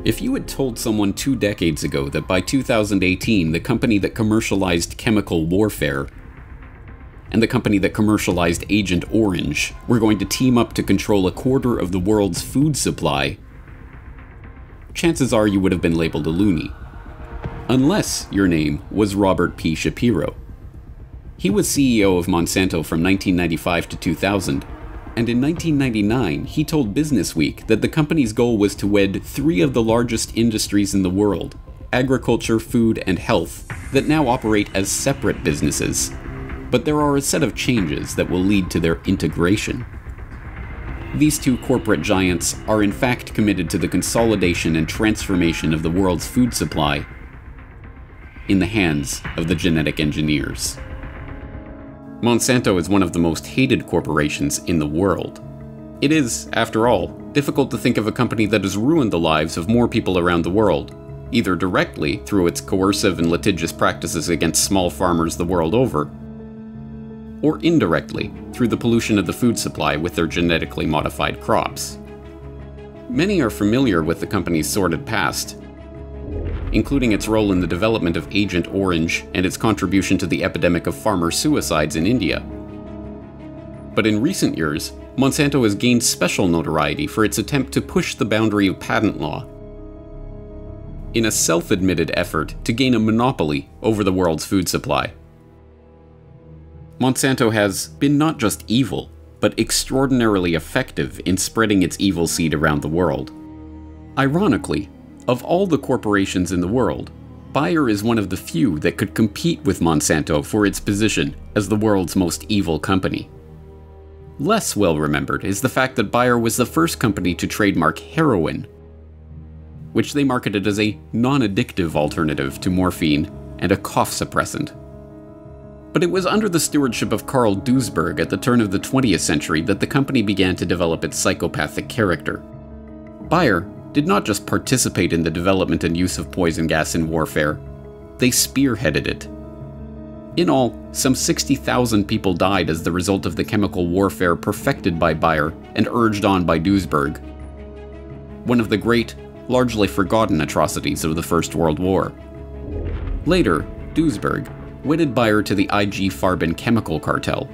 If you had told someone 2 decades ago that by 2018 the company that commercialized chemical warfare and the company that commercialized Agent Orange were going to team up to control a quarter of the world's food supply, chances are you would have been labeled a loony. Unless your name was Robert P. Shapiro. He was CEO of Monsanto from 1995 to 2000, and in 1999 he told Businessweek that the company's goal was to wed 3 of the largest industries in the world, agriculture, food, and health, that now operate as separate businesses. But there are a set of changes that will lead to their integration. These 2 corporate giants are in fact committed to the consolidation and transformation of the world's food supply in the hands of the genetic engineers. Monsanto is one of the most hated corporations in the world. It is, after all, difficult to think of a company that has ruined the lives of more people around the world, either directly through its coercive and litigious practices against small farmers the world over, or indirectly through the pollution of the food supply with their genetically modified crops. Many are familiar with the company's sordid past, including its role in the development of Agent Orange and its contribution to the epidemic of farmer suicides in India. But in recent years, Monsanto has gained special notoriety for its attempt to push the boundary of patent law in a self-admitted effort to gain a monopoly over the world's food supply. Monsanto has been not just evil, but extraordinarily effective in spreading its evil seed around the world. Ironically, of all the corporations in the world, Bayer is one of the few that could compete with Monsanto for its position as the world's most evil company. Less well remembered is the fact that Bayer was the first company to trademark heroin, which they marketed as a non-addictive alternative to morphine and a cough suppressant. But it was under the stewardship of Carl Duisberg at the turn of the 20th century that the company began to develop its psychopathic character. Bayer did not just participate in the development and use of poison gas in warfare, they spearheaded it. In all, some 60,000 people died as the result of the chemical warfare perfected by Bayer and urged on by Duisberg, one of the great, largely forgotten atrocities of the First World War. Later, Duisberg wedded Bayer to the IG Farben chemical cartel.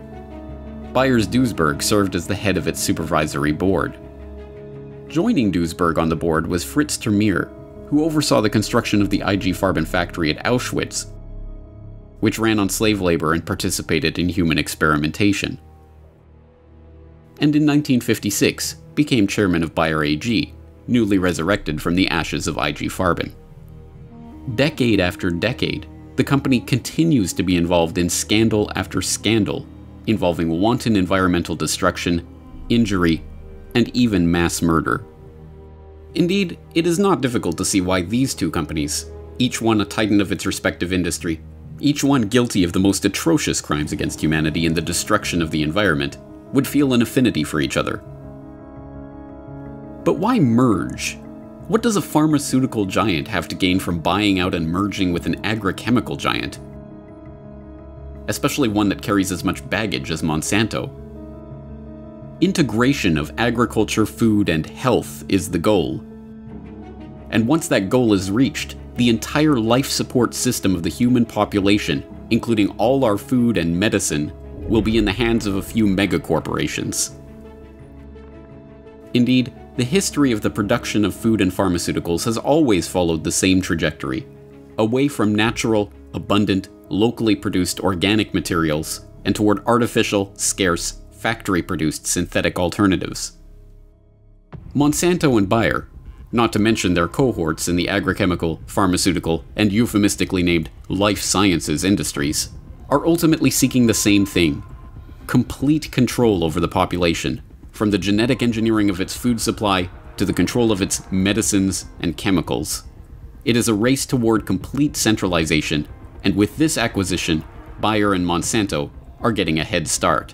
Bayer's Duisberg served as the head of its supervisory board. Joining Duisberg on the board was Fritz Termeer, who oversaw the construction of the IG Farben factory at Auschwitz, which ran on slave labor and participated in human experimentation. And in 1956, became chairman of Bayer AG, newly resurrected from the ashes of IG Farben. Decade after decade, the company continues to be involved in scandal after scandal, involving wanton environmental destruction, injury, and even mass murder. Indeed, it is not difficult to see why these 2 companies, each one a titan of its respective industry, each one guilty of the most atrocious crimes against humanity and the destruction of the environment, would feel an affinity for each other. But why merge? What does a pharmaceutical giant have to gain from buying out and merging with an agrochemical giant? Especially one that carries as much baggage as Monsanto. Integration of agriculture, food, and health is the goal. And once that goal is reached, the entire life support system of the human population, including all our food and medicine, will be in the hands of a few megacorporations. Indeed, the history of the production of food and pharmaceuticals has always followed the same trajectory, away from natural, abundant, locally produced organic materials, and toward artificial, scarce, factory-produced synthetic alternatives. Monsanto and Bayer, not to mention their cohorts in the agrochemical, pharmaceutical, and euphemistically named life sciences industries, are ultimately seeking the same thing: complete control over the population, from the genetic engineering of its food supply to the control of its medicines and chemicals. It is a race toward complete centralization, and with this acquisition, Bayer and Monsanto are getting a head start.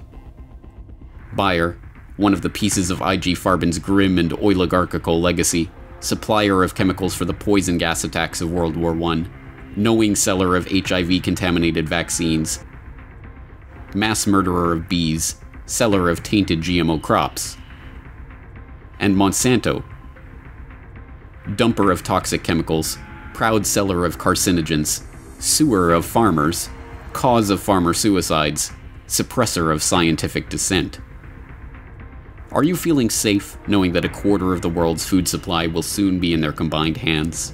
Bayer, one of the pieces of IG Farben's grim and oligarchical legacy, supplier of chemicals for the poison gas attacks of World War I, knowing seller of HIV-contaminated vaccines, mass murderer of bees, seller of tainted GMO crops. And Monsanto, dumper of toxic chemicals, proud seller of carcinogens, suer of farmers, cause of farmer suicides, suppressor of scientific dissent. Are you feeling safe knowing that a quarter of the world's food supply will soon be in their combined hands?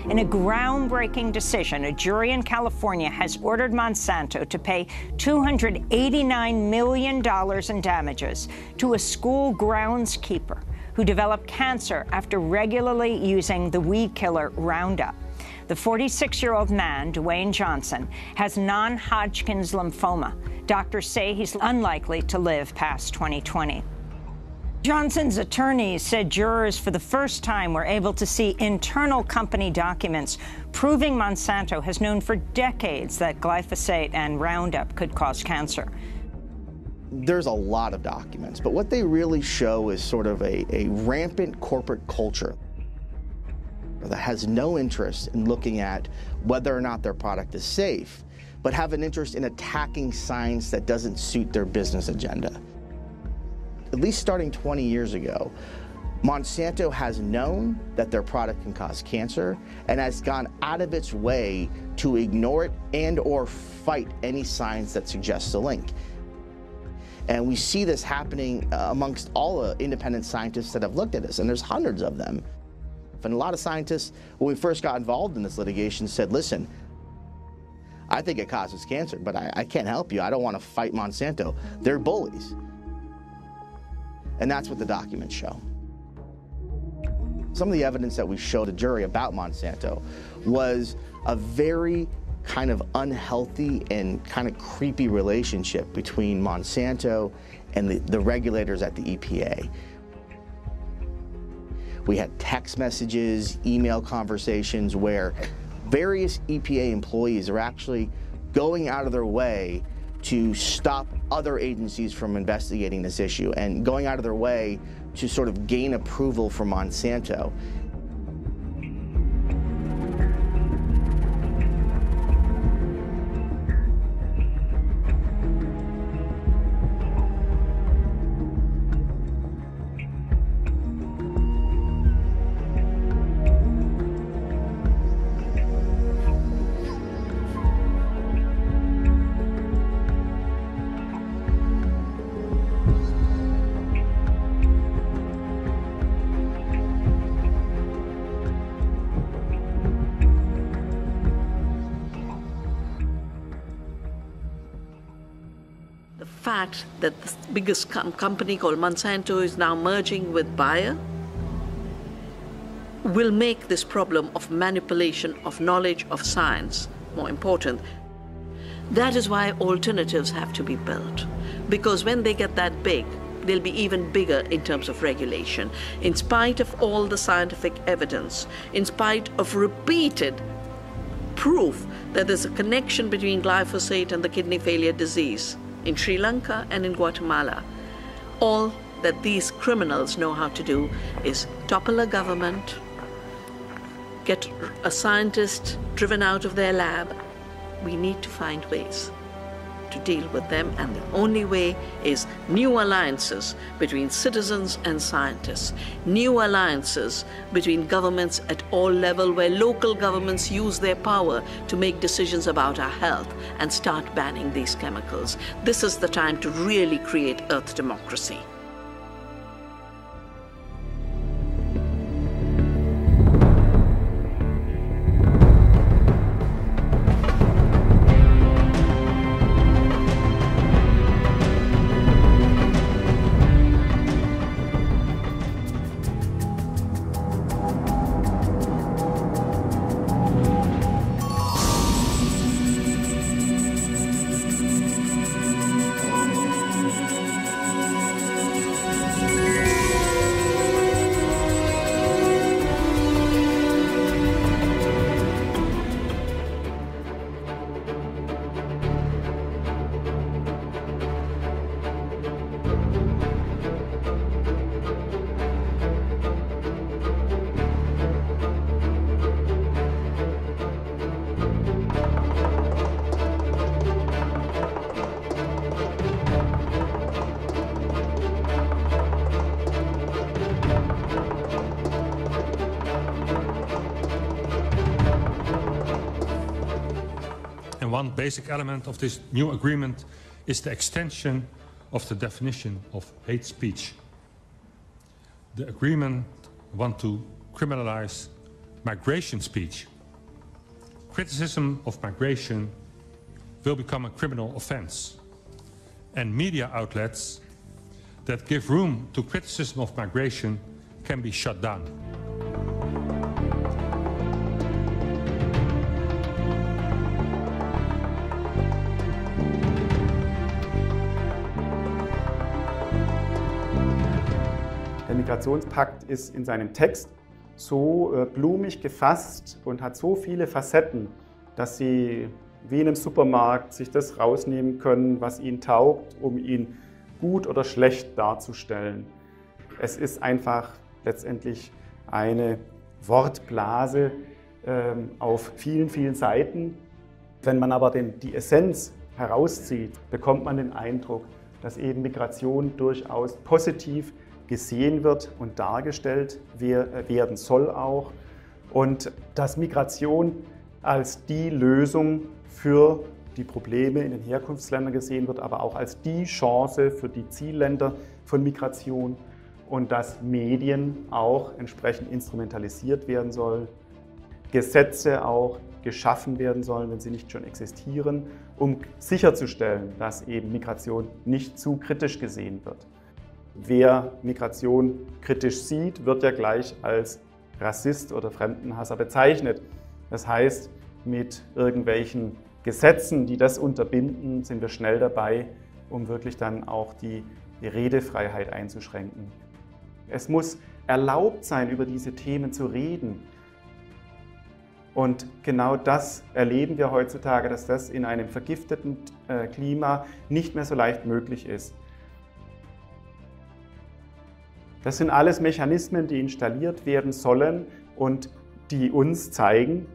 In a groundbreaking decision, a jury in California has ordered Monsanto to pay $289 million in damages to a school groundskeeper who developed cancer after regularly using the weed killer Roundup. The 46-year-old man, Dwayne Johnson, has non-Hodgkin's lymphoma. Doctors say he's unlikely to live past 2020. Johnson's attorneys said jurors for the first time were able to see internal company documents proving Monsanto has known for decades that glyphosate and Roundup could cause cancer. There's a lot of documents, but what they really show is sort of a rampant corporate culture that has no interest in looking at whether or not their product is safe, but have an interest in attacking science that doesn't suit their business agenda. At least starting 20 years ago, Monsanto has known that their product can cause cancer and has gone out of its way to ignore it and or fight any science that suggests a link. And we see this happening amongst all the independent scientists that have looked at this, and there's hundreds of them. And a lot of scientists, when we first got involved in this litigation, said, listen, I think it causes cancer, but I can't help you. I don't want to fight Monsanto. They're bullies. And that's what the documents show. Some of the evidence that we showed the jury about Monsanto was a very kind of unhealthy and kind of creepy relationship between Monsanto and the regulators at the EPA. We had text messages, email conversations where various EPA employees are actually going out of their way to stop other agencies from investigating this issue and going out of their way to sort of gain approval from Monsanto. The fact that the biggest company called Monsanto is now merging with Bayer will make this problem of manipulation of knowledge of science more important. That is why alternatives have to be built, because when they get that big, they'll be even bigger in terms of regulation. In spite of all the scientific evidence, in spite of repeated proof that there's a connection between glyphosate and the kidney failure disease, in Sri Lanka and in Guatemala, all that these criminals know how to do is topple a government, get a scientist driven out of their lab. We need to find ways to deal with them, and the only way is new alliances between citizens and scientists, new alliances between governments at all levels, where local governments use their power to make decisions about our health and start banning these chemicals. This is the time to really create Earth democracy. One basic element of this new agreement is the extension of the definition of hate speech. The agreement wants to criminalize migration speech. Criticism of migration will become a criminal offense, and media outlets that give room to criticism of migration can be shut down. Der Migrationspakt ist in seinem Text so blumig gefasst und hat so viele Facetten, dass Sie wie in einem Supermarkt sich das rausnehmen können, was Ihnen taugt, um ihn gut oder schlecht darzustellen. Es ist einfach letztendlich eine Wortblase auf vielen, vielen Seiten. Wenn man aber die Essenz herauszieht, bekommt man den Eindruck, dass eben Migration durchaus positiv gesehen wird und dargestellt werden soll auch, und dass Migration als die Lösung für die Probleme in den Herkunftsländern gesehen wird, aber auch als die Chance für die Zielländer von Migration, und dass Medien auch entsprechend instrumentalisiert werden sollen, Gesetze auch geschaffen werden sollen, wenn sie nicht schon existieren, um sicherzustellen, dass eben Migration nicht zu kritisch gesehen wird. Wer Migration kritisch sieht, wird ja gleich als Rassist oder Fremdenhasser bezeichnet. Das heißt, mit irgendwelchen Gesetzen, die das unterbinden, sind wir schnell dabei, um wirklich dann auch die Redefreiheit einzuschränken. Es muss erlaubt sein, über diese Themen zu reden. Und genau das erleben wir heutzutage, dass das in einem vergifteten Klima nicht mehr so leicht möglich ist. Das sind alles Mechanismen, die installiert werden sollen und die uns zeigen,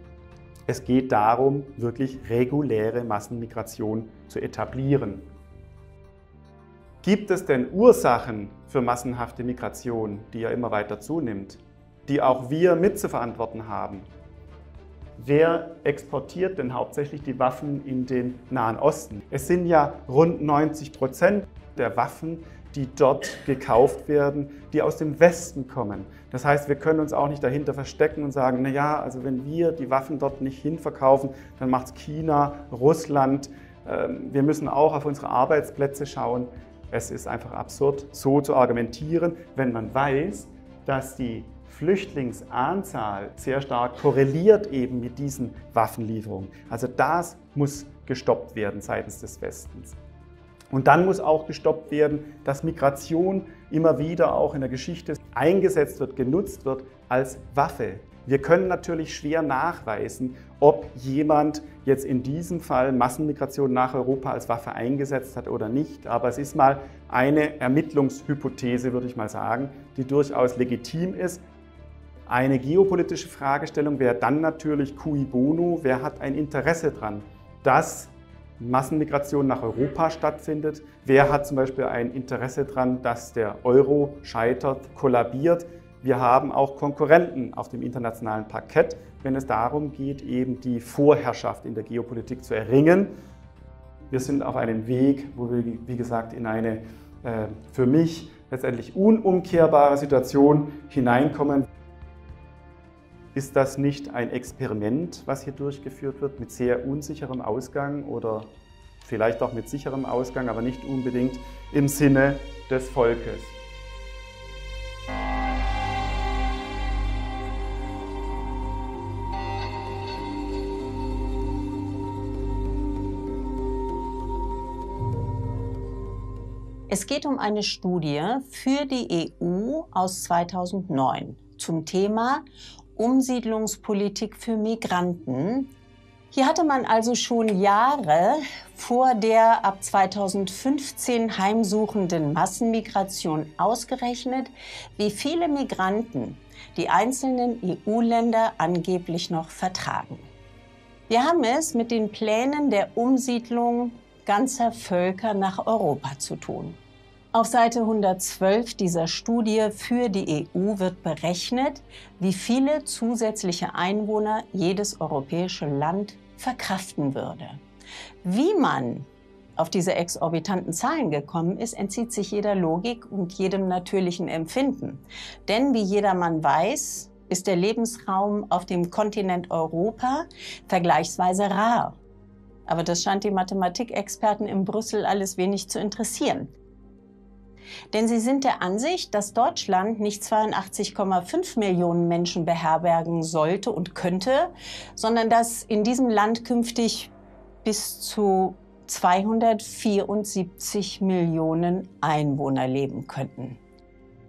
es geht darum, wirklich reguläre Massenmigration zu etablieren. Gibt es denn Ursachen für massenhafte Migration, die ja immer weiter zunimmt, die auch wir mit zu verantworten haben? Wer exportiert denn hauptsächlich die Waffen in den Nahen Osten? Es sind ja rund 90% der Waffen, die dort gekauft werden, die aus dem Westen kommen. Das heißt, wir können uns auch nicht dahinter verstecken und sagen, naja, also wenn wir die Waffen dort nicht hinverkaufen, dann macht es China, Russland. Wir müssen auch auf unsere Arbeitsplätze schauen. Es ist einfach absurd, so zu argumentieren, wenn man weiß, dass die Flüchtlingsanzahl sehr stark korreliert eben mit diesen Waffenlieferungen. Also das muss gestoppt werden seitens des Westens. Und dann muss auch gestoppt werden, dass Migration immer wieder auch in der Geschichte eingesetzt wird, genutzt wird als Waffe. Wir können natürlich schwer nachweisen, ob jemand jetzt in diesem Fall Massenmigration nach Europa als Waffe eingesetzt hat oder nicht. Aber es ist mal eine Ermittlungshypothese, würde ich mal sagen, die durchaus legitim ist. Eine geopolitische Fragestellung wäre dann natürlich cui bono, wer hat ein Interesse daran, dass Massenmigration nach Europa stattfindet, wer hat zum Beispiel ein Interesse daran, dass der Euro scheitert, kollabiert. Wir haben auch Konkurrenten auf dem internationalen Parkett, wenn es darum geht, eben die Vorherrschaft in der Geopolitik zu erringen. Wir sind auf einem Weg, wo wir, wie gesagt, in eine für mich letztendlich unumkehrbare Situation hineinkommen. Ist das nicht ein Experiment, was hier durchgeführt wird, mit sehr unsicherem Ausgang oder vielleicht auch mit sicherem Ausgang, aber nicht unbedingt im Sinne des Volkes? Es geht um eine Studie für die EU aus 2009 zum Thema Umsiedlungspolitik für Migranten. Hier hatte man also schon Jahre vor der ab 2015 heimsuchenden Massenmigration ausgerechnet, wie viele Migranten die einzelnen EU-Länder angeblich noch vertragen. Wir haben es mit den Plänen der Umsiedlung ganzer Völker nach Europa zu tun. Auf Seite 112 dieser Studie für die EU wird berechnet, wie viele zusätzliche Einwohner jedes europäische Land verkraften würde. Wie man auf diese exorbitanten Zahlen gekommen ist, entzieht sich jeder Logik und jedem natürlichen Empfinden. Denn wie jedermann weiß, ist der Lebensraum auf dem Kontinent Europa vergleichsweise rar. Aber das scheint die Mathematikexperten in Brüssel alles wenig zu interessieren. Denn sie sind der Ansicht, dass Deutschland nicht 82,5 Millionen Menschen beherbergen sollte und könnte, sondern dass in diesem Land künftig bis zu 274 Millionen Einwohner leben könnten.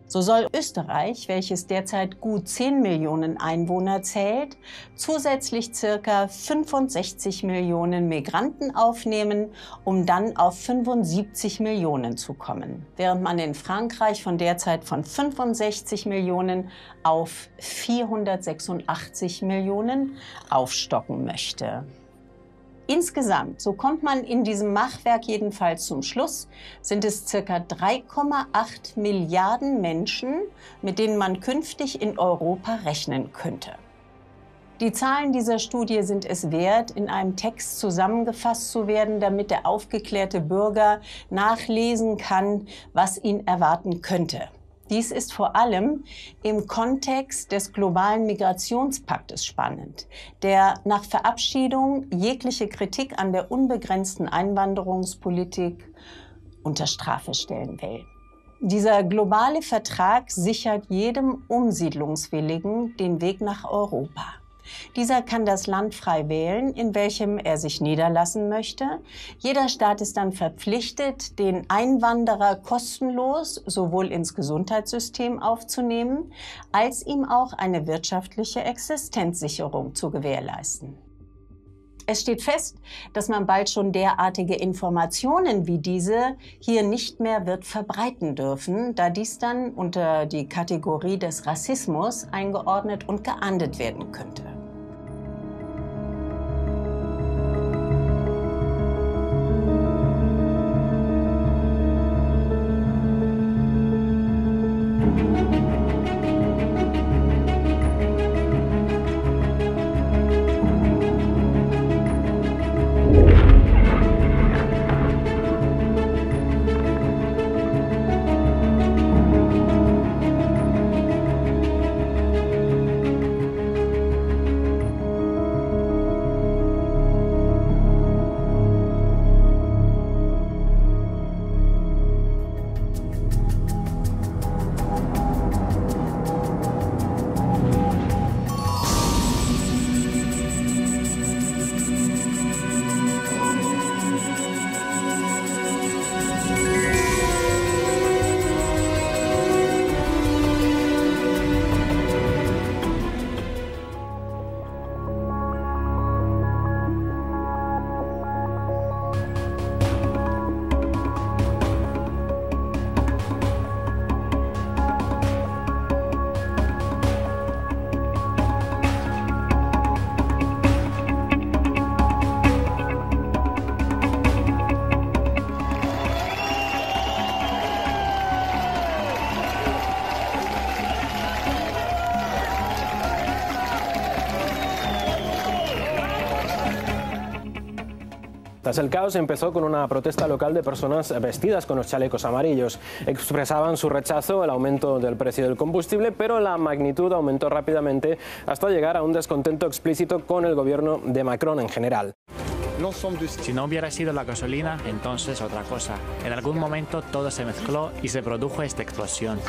So soll Österreich, welches derzeit gut 10 Millionen Einwohner zählt, zusätzlich ca. 65 Millionen Migranten aufnehmen, um dann auf 75 Millionen zu kommen, während man in Frankreich von derzeit von 65 Millionen auf 486 Millionen aufstocken möchte. Insgesamt, so kommt man in diesem Machwerk jedenfalls zum Schluss, sind es ca. 3,8 Milliarden Menschen, mit denen man künftig in Europa rechnen könnte. Die Zahlen dieser Studie sind es wert, in einem Text zusammengefasst zu werden, damit der aufgeklärte Bürger nachlesen kann, was ihn erwarten könnte. Dies ist vor allem im Kontext des globalen Migrationspaktes spannend, der nach Verabschiedung jegliche Kritik an der unbegrenzten Einwanderungspolitik unter Strafe stellen will. Dieser globale Vertrag sichert jedem Umsiedlungswilligen den Weg nach Europa. Dieser kann das Land frei wählen, in welchem er sich niederlassen möchte. Jeder Staat ist dann verpflichtet, den Einwanderer kostenlos sowohl ins Gesundheitssystem aufzunehmen, als ihm auch eine wirtschaftliche Existenzsicherung zu gewährleisten. Es steht fest, dass man bald schon derartige Informationen wie diese hier nicht mehr wird verbreiten dürfen, da dies dann unter die Kategorie des Rassismus eingeordnet und geahndet werden könnte. Tras el caos empezó con una protesta local de personas vestidas con los chalecos amarillos. Expresaban su rechazo al aumento del precio del combustible, pero la magnitud aumentó rápidamente hasta llegar a un descontento explícito con el gobierno de Macron en general. Si no hubiera sido la gasolina, entonces otra cosa. En algún momento todo se mezcló y se produjo esta explosión.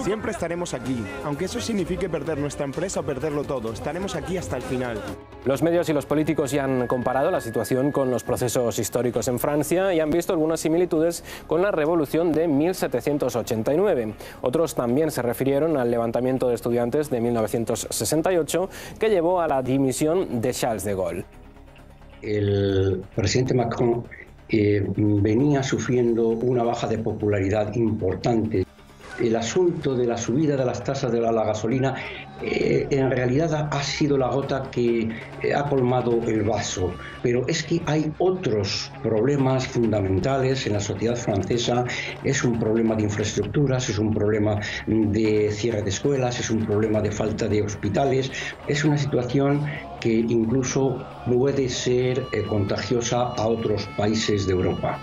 Siempre estaremos aquí, aunque eso signifique perder nuestra empresa o perderlo todo. Estaremos aquí hasta el final. Los medios y los políticos ya han comparado la situación con los procesos históricos en Francia y han visto algunas similitudes con la revolución de 1789. Otros también se refirieron al levantamiento de estudiantes de 1968 que llevó a la dimisión de Charles de Gaulle. El presidente Macron venía sufriendo una baja de popularidad importante. El asunto de la subida de las tasas de la gasolina en realidad ha sido la gota que ha colmado el vaso, pero es que hay otros problemas fundamentales en la sociedad francesa. Es un problema de infraestructuras, es un problema de cierre de escuelas, es un problema de falta de hospitales, es una situación que incluso puede ser contagiosa a otros países de Europa.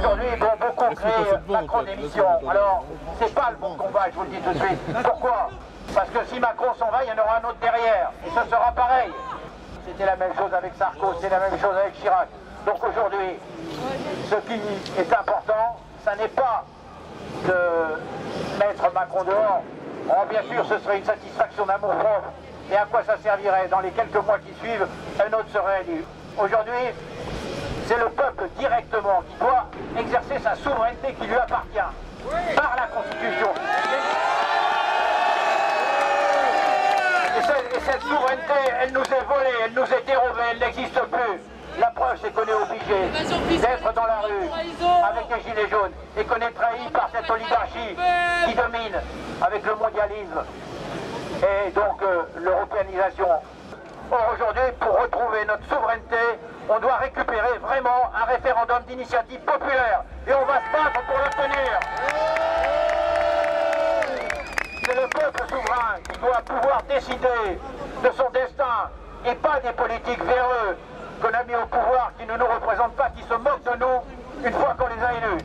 Aujourd'hui, beaucoup créent Macron démission. Alors, c'est pas le bon combat, je vous le dis tout de suite. Pourquoi? Parce que si Macron s'en va, il y en aura un autre derrière. Et ce sera pareil. C'était la même chose avec Sarko, c'est la même chose avec Chirac. Donc aujourd'hui, ce qui est important, ça n'est pas de mettre Macron dehors. Oh, bien sûr, ce serait une satisfaction d'amour propre. Et à quoi ça servirait? Dans les quelques mois qui suivent, un autre serait élu. Aujourd'hui, c'est le peuple directement qui doit exercer sa souveraineté qui lui appartient par la Constitution. Et cette souveraineté, elle nous est volée, elle nous est dérobée, elle n'existe plus. La preuve, c'est qu'on est obligé d'être dans la rue avec les gilets jaunes et qu'on est trahi par cette oligarchie qui domine avec le mondialisme et donc l'européanisation. Or aujourd'hui, pour retrouver notre souveraineté, on doit récupérer vraiment un référendum d'initiative populaire et on va se battre pour l'obtenir. C'est le peuple souverain qui doit pouvoir décider de son destin et pas des politiques véreux qu'on a mis au pouvoir, qui ne nous représentent pas, qui se moquent de nous une fois qu'on les a élus.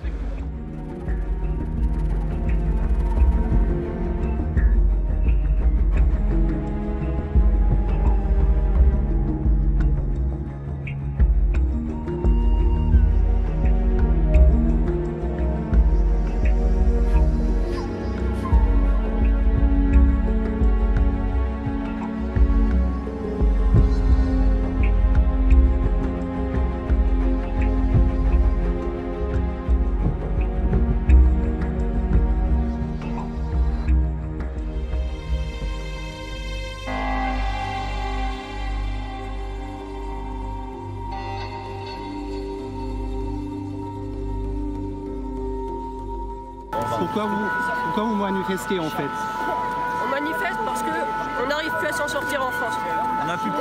Pourquoi vous manifestez en fait? On manifeste parce qu'on n'arrive plus à s'en sortir en France.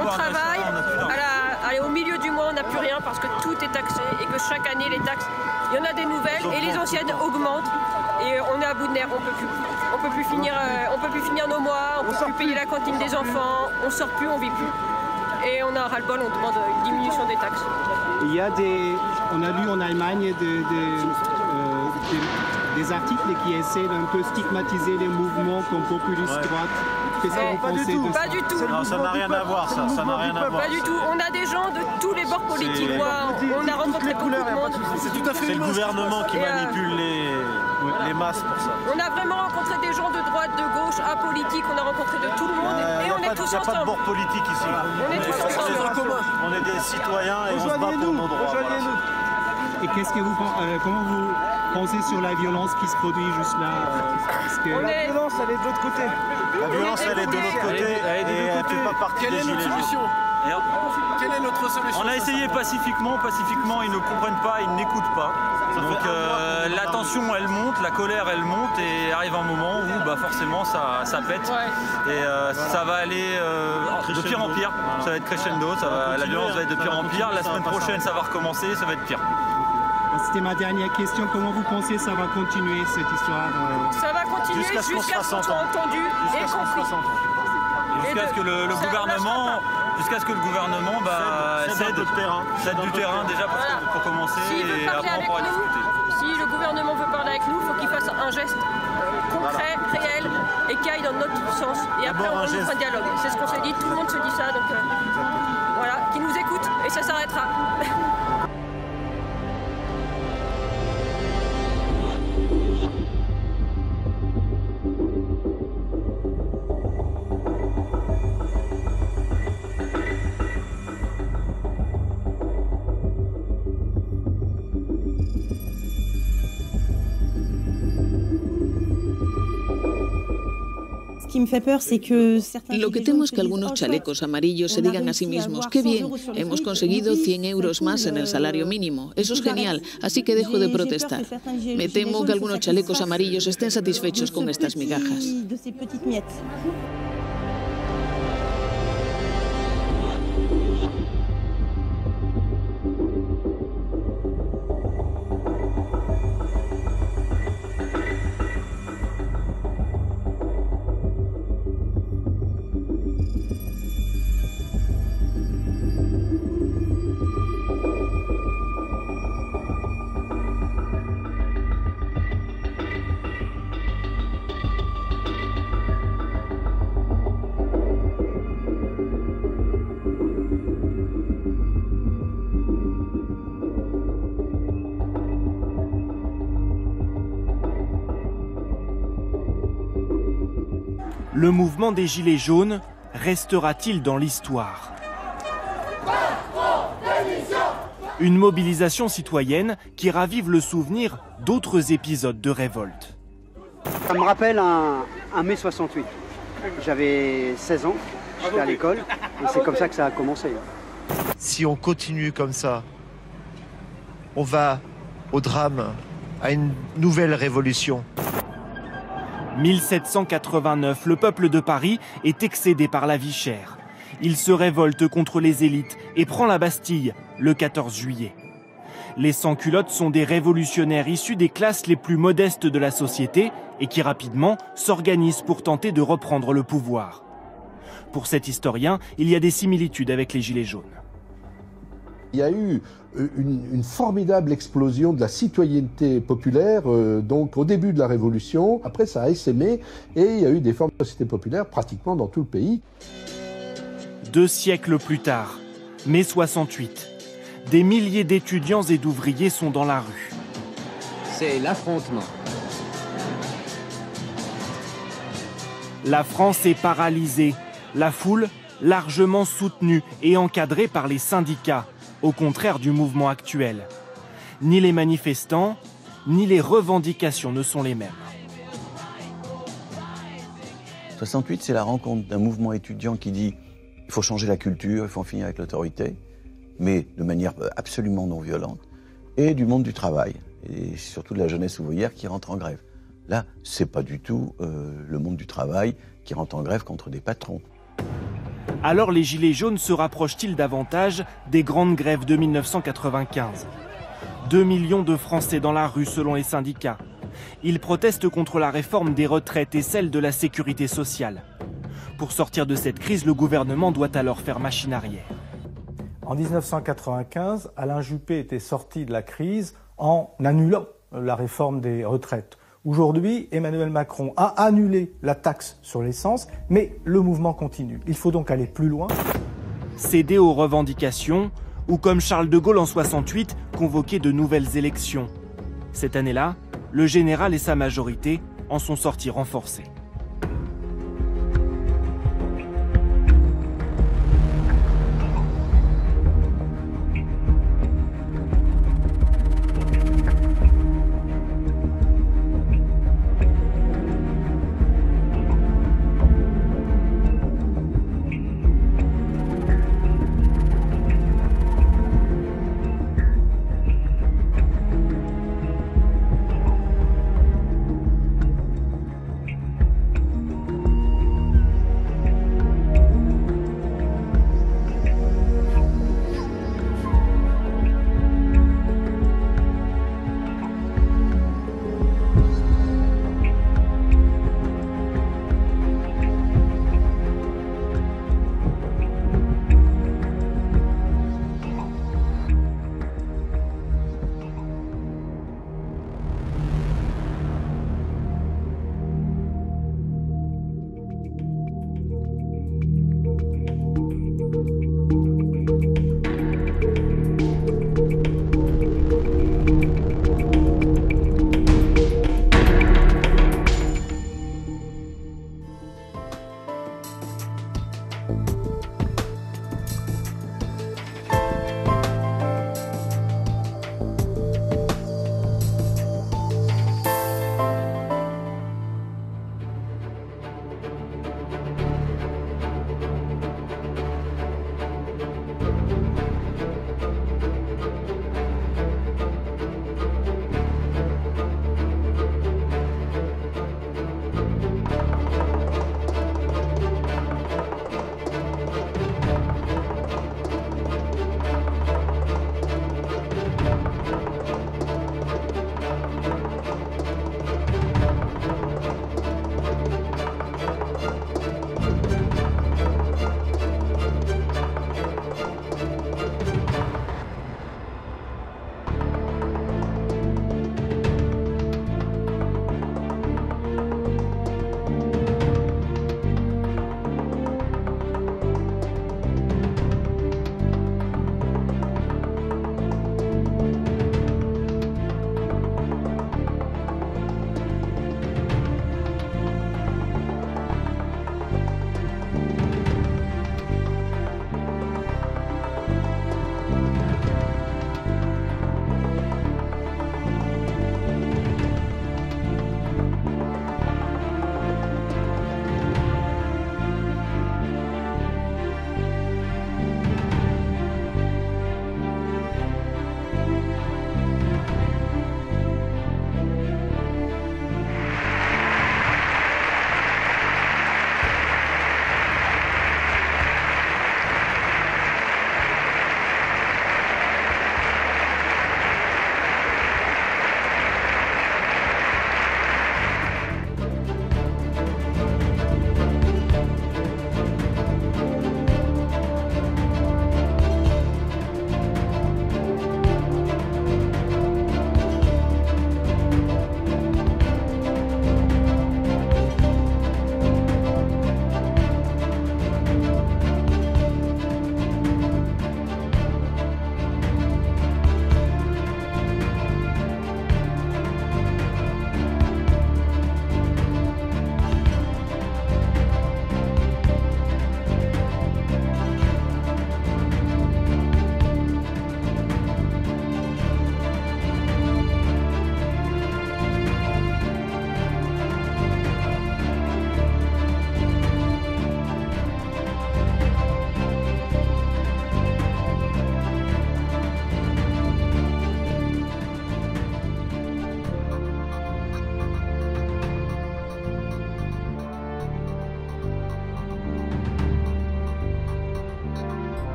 On travaille, au milieu du mois on n'a plus rien parce que tout est taxé et que chaque année les taxes, il y en a des nouvelles et les anciennes augmentent et on est à bout de nerfs, on peut plus finir nos mois, on peut plus payer la cantine des enfants, on sort plus, on vit plus. Et on a ras-le-bol, on demande une diminution des taxes. Il y a on a lu en Allemagne des articles qui essaient d'un peu stigmatiser les mouvements comme populistes droite. Qu'est-ce que vous pensez de ça? Pas du tout. Non, ça n'a rien à voir, ça n'a rien à voir. Pas du tout. On a des gens de tous les bords politiques. On a rencontré beaucoup de monde. C'est le gouvernement qui manipule les masses pour ça. On a vraiment rencontré des gens de droite, de gauche, apolitiques. On a rencontré de tout le monde et on est tous ensemble. Il n'y a pas de bord politique ici. On est tous ensemble. On est des citoyens et on se bat pour nos droits. Et comment vous pensez sur la violence qui se produit juste là? La violence, elle est de l'autre côté. La violence, elle est de l'autre côté et elle ne fait pas partie des gilets jaunes. Quelle est notre solution? On a essayé pacifiquement, ils ne comprennent pas, ils n'écoutent pas. Donc la tension elle monte, la colère elle monte et arrive un moment où forcément ça pète. Et ça va aller de pire en pire, ça va être crescendo, la violence va être de pire en pire. La semaine prochaine ça va recommencer, ça va être pire. C'était ma dernière question. Comment vous pensez que ça va continuer cette histoire? Ça va continuer jusqu'à ce qu'on soit entendu et compris. Jusqu'à ce que le gouvernement cède du terrain déjà pour commencer et après on pourra discuter. Si le gouvernement veut parler avec nous, il faut qu'il fasse un geste concret, réel et qui aille dans notre sens. Et après on ouvre un dialogue. C'est ce qu'on s'est dit, tout le monde se dit ça. Donc voilà, qui nous écoute et ça s'arrêtera. Lo que temo es que algunos chalecos amarillos se digan a sí mismos: qué bien, hemos conseguido 100 euros más en el salario mínimo, eso es genial, así que dejo de protestar. Me temo que algunos chalecos amarillos estén satisfechos con estas migajas. Le mouvement des Gilets jaunes restera-t-il dans l'histoire? Une mobilisation citoyenne qui ravive le souvenir d'autres épisodes de révolte. Ça me rappelle un mai 68. J'avais 16 ans, j'étais à l'école et c'est comme ça que ça a commencé. Si on continue comme ça, on va au drame, à une nouvelle révolution. 1789, le peuple de Paris est excédé par la vie chère. Il se révolte contre les élites et prend la Bastille le 14 juillet. Les sans-culottes sont des révolutionnaires issus des classes les plus modestes de la société et qui rapidement s'organisent pour tenter de reprendre le pouvoir. Pour cet historien, il y a des similitudes avec les Gilets jaunes. Il y a eu une formidable explosion de la citoyenneté populaire donc au début de la Révolution. Après, ça a essaimé et il y a eu des formes de société populaire pratiquement dans tout le pays. 2 siècles plus tard, mai 68, des milliers d'étudiants et d'ouvriers sont dans la rue. C'est l'affrontement. La France est paralysée. La foule, largement soutenue et encadrée par les syndicats, au contraire du mouvement actuel. Ni les manifestants, ni les revendications ne sont les mêmes. 68, c'est la rencontre d'un mouvement étudiant qui dit il faut changer la culture, il faut en finir avec l'autorité, mais de manière absolument non violente, et du monde du travail, et surtout de la jeunesse ouvrière qui rentre en grève. Là, c'est pas du tout le monde du travail qui rentre en grève contre des patrons. Alors les Gilets jaunes se rapprochent-ils davantage des grandes grèves de 1995 ? 2 millions de Français dans la rue selon les syndicats. Ils protestent contre la réforme des retraites et celle de la sécurité sociale. Pour sortir de cette crise, le gouvernement doit alors faire machine arrière. En 1995, Alain Juppé était sorti de la crise en annulant la réforme des retraites. Aujourd'hui, Emmanuel Macron a annulé la taxe sur l'essence, mais le mouvement continue. Il faut donc aller plus loin. Céder aux revendications, ou comme Charles de Gaulle en 68, convoquer de nouvelles élections. Cette année-là, le général et sa majorité en sont sortis renforcés.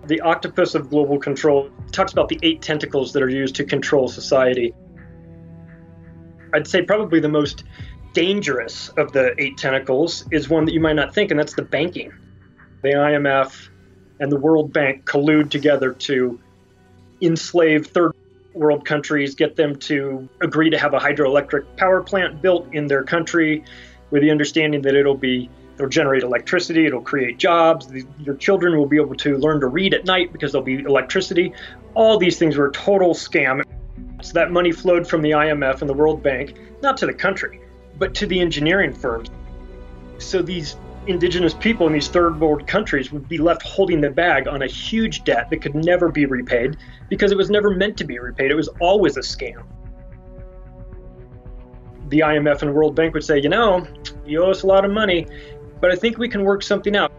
The octopus of global control talks about the 8 tentacles that are used to control society. I'd say probably the most dangerous of the 8 tentacles is one that you might not think, and that's the banking. The IMF and the World Bank collude together to enslave third world countries, get them to agree to have a hydroelectric power plant built in their country with the understanding that it'll generate electricity, it'll create jobs, your children will be able to learn to read at night because there'll be electricity. All these things were a total scam. So that money flowed from the IMF and the World Bank, not to the country, but to the engineering firms. So these indigenous people in these third world countries would be left holding the bag on a huge debt that could never be repaid because it was never meant to be repaid. It was always a scam. The IMF and World Bank would say, you know, you owe us a lot of money, but I think we can work something out.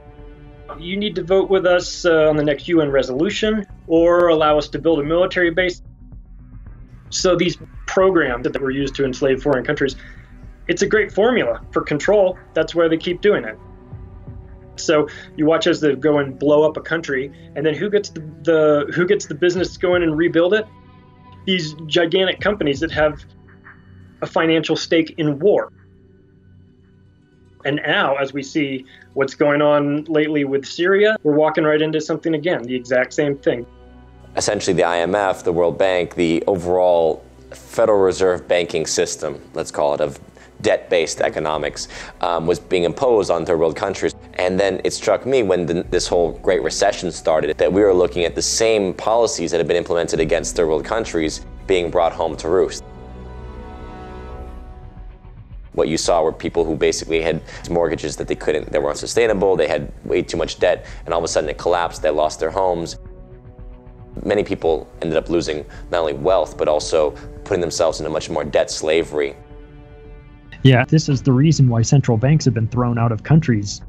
You need to vote with us on the next UN resolution or allow us to build a military base. So these programs that were used to enslave foreign countries, it's a great formula for control. That's why they keep doing it. So you watch as they go and blow up a country, and then who gets the business to go in and rebuild it? These gigantic companies that have a financial stake in war. And now, as we see what's going on lately with Syria, we're walking right into something again, the exact same thing. Essentially, the IMF, the World Bank, the overall Federal Reserve banking system, let's call it, of debt-based economics, was being imposed on third world countries. And then it struck me when this whole Great Recession started that we were looking at the same policies that had been implemented against third world countries being brought home to roost. What you saw were people who basically had mortgages that they weren't sustainable, they had way too much debt, and all of a sudden it collapsed, they lost their homes. Many people ended up losing not only wealth, but also putting themselves into much more debt slavery. Yeah, this is the reason why central banks have been thrown out of countries.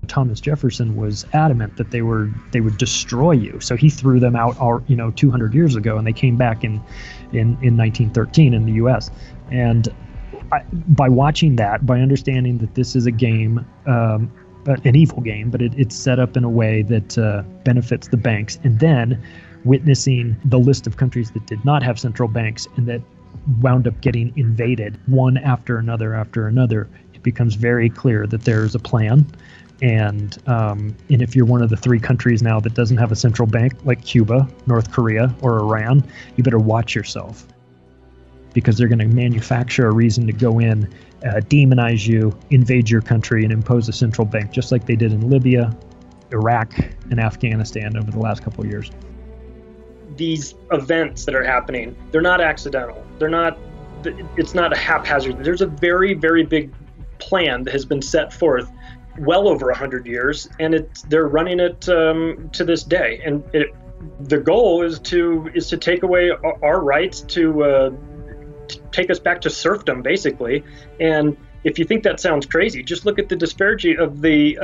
Thomas Jefferson was adamant that they would destroy you, so he threw them out, 200 years ago, and they came back in 1913 in the U.S. And by watching that, by understanding that this is a game, an evil game, but it's set up in a way that benefits the banks, and then witnessing the list of countries that did not have central banks and that wound up getting invaded one after another, it becomes very clear that there's a plan. And if you're one of the 3 countries now that doesn't have a central bank, like Cuba, North Korea, or Iran, you better watch yourself, because they're going to manufacture a reason to go in, demonize you, invade your country, and impose a central bank, just like they did in Libya, Iraq, and Afghanistan over the last couple of years. These events that are happening, they're not accidental. It's not a haphazard. There's a very, very big plan that has been set forth well over 100 years, and they're running it to this day. And the goal is to take away our rights, to take us back to serfdom, basically. And if you think that sounds crazy, just look at the disparity of the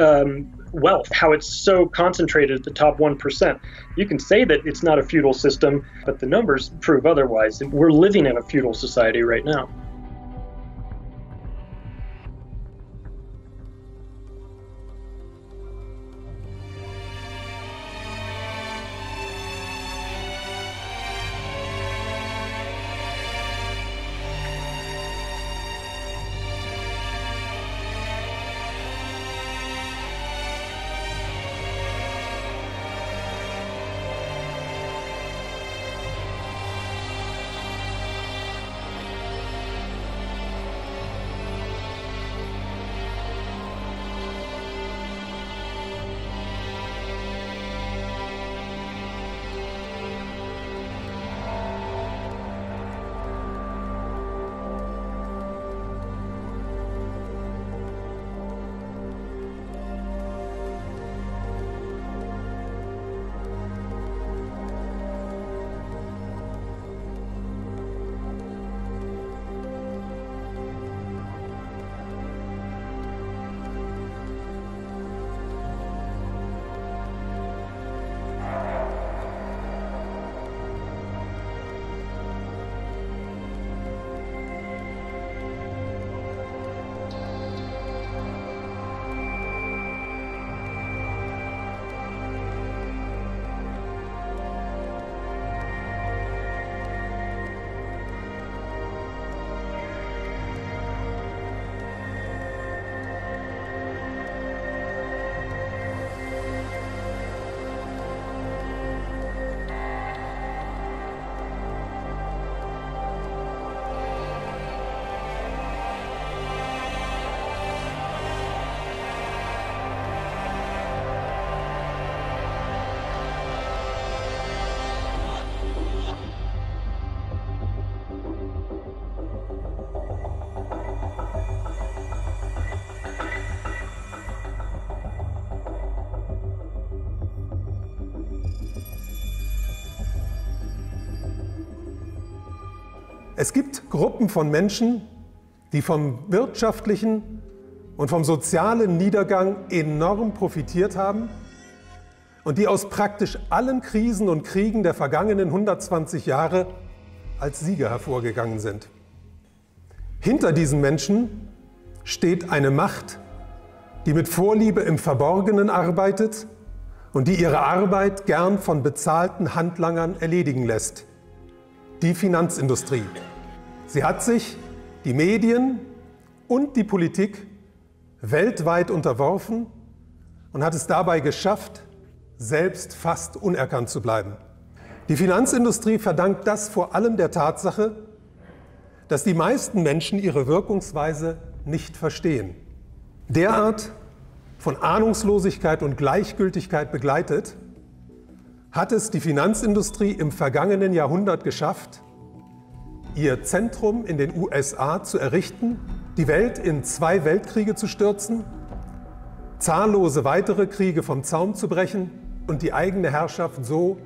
wealth, how it's so concentrated at the top 1%. You can say that it's not a feudal system, but the numbers prove otherwise. We're living in a feudal society right now. Es gibt Gruppen von Menschen, die vom wirtschaftlichen und vom sozialen Niedergang enorm profitiert haben und die aus praktisch allen Krisen und Kriegen der vergangenen 120 Jahre als Sieger hervorgegangen sind. Hinter diesen Menschen steht eine Macht, die mit Vorliebe im Verborgenen arbeitet und die ihre Arbeit gern von bezahlten Handlangern erledigen lässt. Die Finanzindustrie. Sie hat sich die Medien und die Politik weltweit unterworfen und hat es dabei geschafft, selbst fast unerkannt zu bleiben. Die Finanzindustrie verdankt das vor allem der Tatsache, dass die meisten Menschen ihre Wirkungsweise nicht verstehen. Derart von Ahnungslosigkeit und Gleichgültigkeit begleitet, hat es die Finanzindustrie im vergangenen Jahrhundert geschafft, ihr Zentrum in den USA zu errichten, die Welt in 2 Weltkriege zu stürzen, zahllose weitere Kriege vom Zaum zu brechen und die eigene Herrschaft so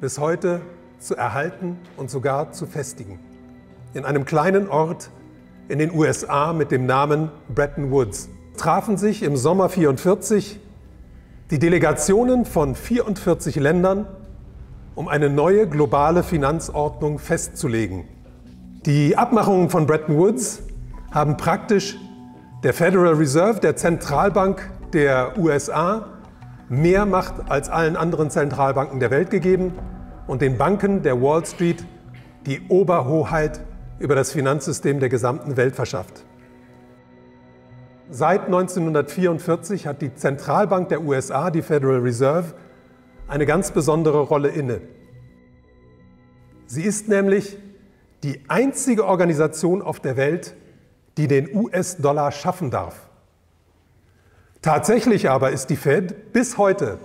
bis heute zu erhalten und sogar zu festigen. In einem kleinen Ort in den USA mit dem Namen Bretton Woods trafen sich im Sommer 1944 die Delegationen von 44 Ländern, um eine neue globale Finanzordnung festzulegen. Die Abmachungen von Bretton Woods haben praktisch der Federal Reserve, der Zentralbank der USA, mehr Macht als allen anderen Zentralbanken der Welt gegeben und den Banken der Wall Street die Oberhoheit über das Finanzsystem der gesamten Welt verschafft. Seit 1944 hat die Zentralbank der USA, die Federal Reserve, eine ganz besondere Rolle inne. Sie ist nämlich die einzige Organisation auf der Welt, die den US-Dollar schaffen darf. Tatsächlich aber ist die Fed bis heute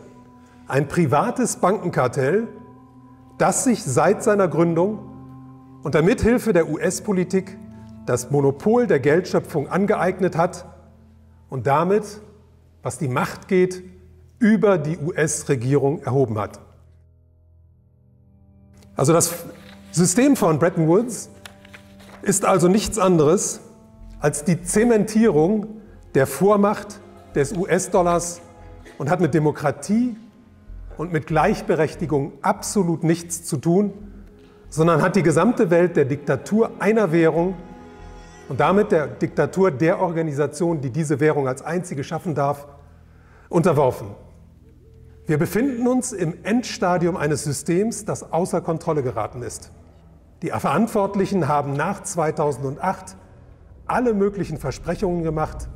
ein privates Bankenkartell, das sich seit seiner Gründung unter Mithilfe der US-Politik das Monopol der Geldschöpfung angeeignet hat und damit, was die Macht geht, über die US-Regierung erhoben hat. Also das System von Bretton Woods ist also nichts anderes als die Zementierung der Vormacht des US-Dollars und hat mit Demokratie und mit Gleichberechtigung absolut nichts zu tun, sondern hat die gesamte Welt der Diktatur einer Währung und damit der Diktatur der Organisation, die diese Währung als einzige schaffen darf, unterworfen. Wir befinden uns im Endstadium eines Systems, das außer Kontrolle geraten ist. Die Verantwortlichen haben nach 2008 alle möglichen Versprechungen gemacht,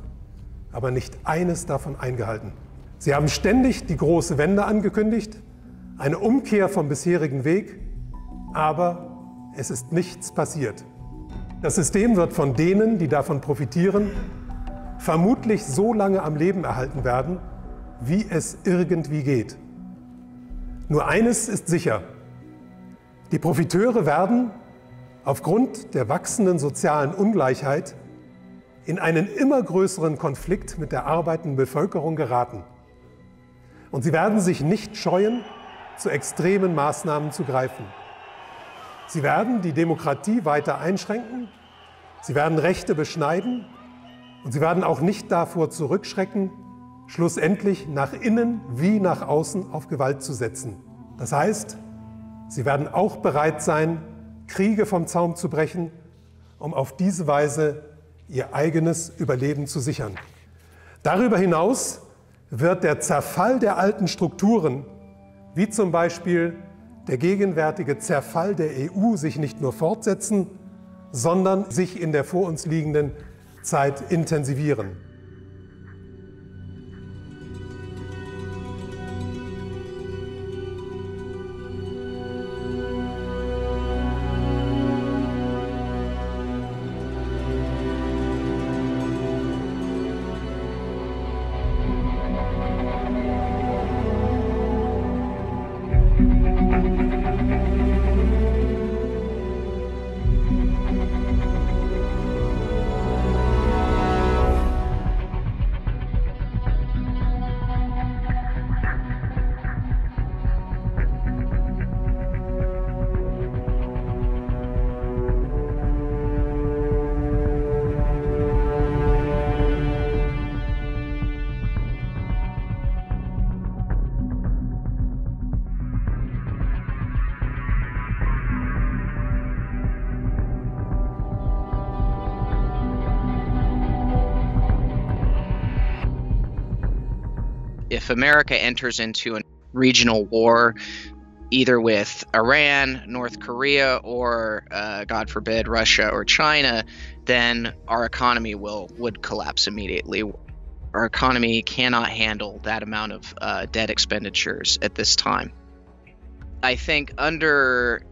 aber nicht eines davon eingehalten. Sie haben ständig die große Wende angekündigt, eine Umkehr vom bisherigen Weg, aber es ist nichts passiert. Das System wird von denen, die davon profitieren, vermutlich so lange am Leben erhalten werden, wie es irgendwie geht. Nur eines ist sicher: Die Profiteure werden aufgrund der wachsenden sozialen Ungleichheit in einen immer größeren Konflikt mit der arbeitenden Bevölkerung geraten. Und sie werden sich nicht scheuen, zu extremen Maßnahmen zu greifen. Sie werden die Demokratie weiter einschränken, sie werden Rechte beschneiden und sie werden auch nicht davor zurückschrecken, schlussendlich nach innen wie nach außen auf Gewalt zu setzen. Das heißt, sie werden auch bereit sein, Kriege vom Zaum zu brechen, um auf diese Weise ihr eigenes Überleben zu sichern. Darüber hinaus wird der Zerfall der alten Strukturen, wie zum Beispiel der gegenwärtige Zerfall der EU, sich nicht nur fortsetzen, sondern sich in der vor uns liegenden Zeit intensivieren. If America enters into a regional war, either with Iran, North Korea, or God forbid, Russia or China, then our economy would collapse immediately. Our economy cannot handle that amount of debt expenditures at this time. I think under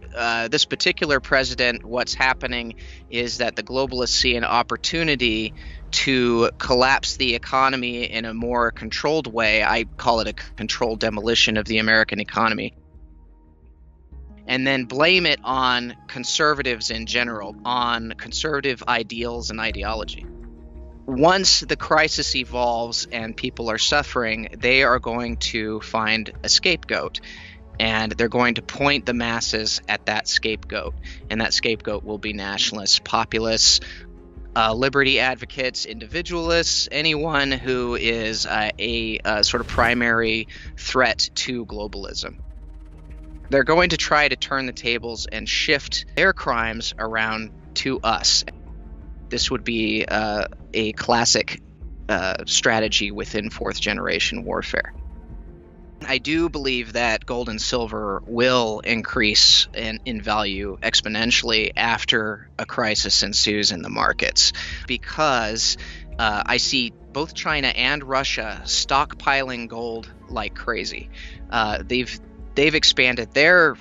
this particular president, what's happening is that the globalists see an opportunity to collapse the economy in a more controlled way. I call it a controlled demolition of the American economy. And then blame it on conservatives in general, on conservative ideals and ideology. Once the crisis evolves and people are suffering, they are going to find a scapegoat. And they're going to point the masses at that scapegoat. And that scapegoat will be nationalists, populists, liberty advocates, individualists, anyone who is a sort of primary threat to globalism. They're going to try to turn the tables and shift their crimes around to us. This would be a classic strategy within fourth generation warfare. I do believe that gold and silver will increase in value exponentially after a crisis ensues in the markets, because I see both China and Russia stockpiling gold like crazy. They've expanded their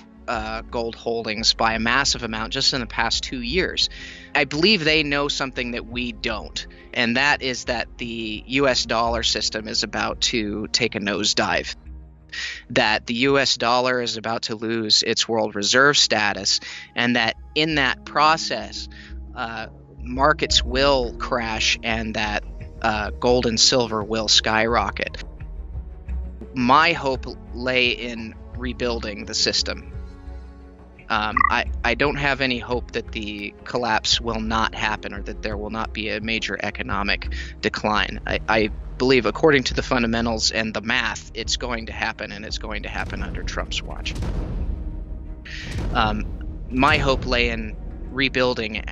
gold holdings by a massive amount just in the past 2 years. I believe they know something that we don't, and that is that the US dollar system is about to take a nosedive. That the US dollar is about to lose its world reserve status, and that in that process, markets will crash and that gold and silver will skyrocket. My hope lay in rebuilding the system. I don't have any hope that the collapse will not happen or that there will not be a major economic decline. I believe, according to the fundamentals and the math, it's going to happen, and it's going to happen under Trump's watch. My hope lay in rebuilding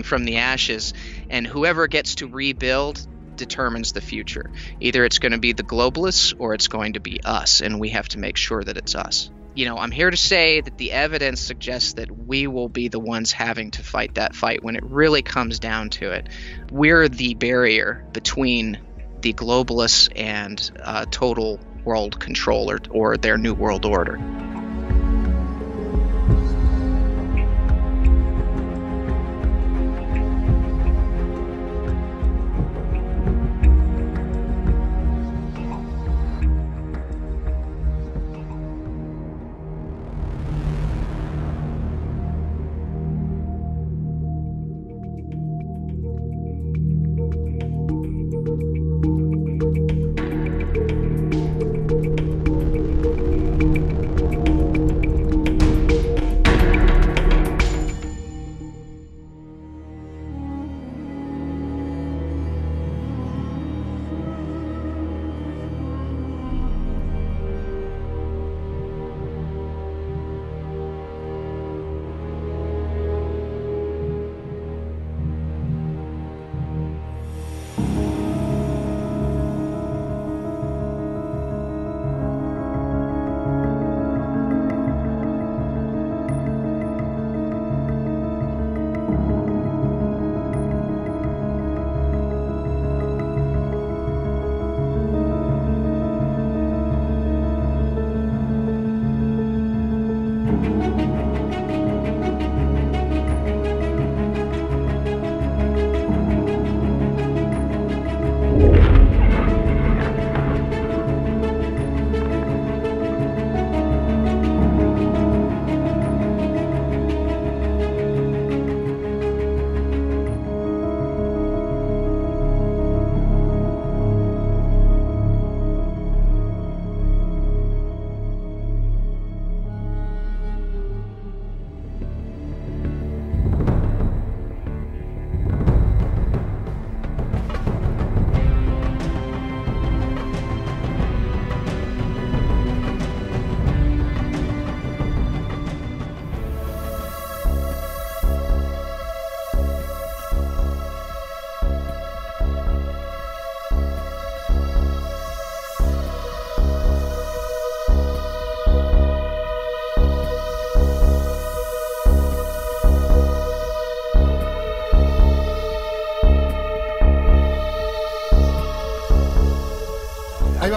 from the ashes, and whoever gets to rebuild determines the future. Either it's going to be the globalists or it's going to be us, and we have to make sure that it's us. You know, I'm here to say that the evidence suggests that we will be the ones having to fight that fight when it really comes down to it. We're the barrier between the globalists and total world control or their new world order.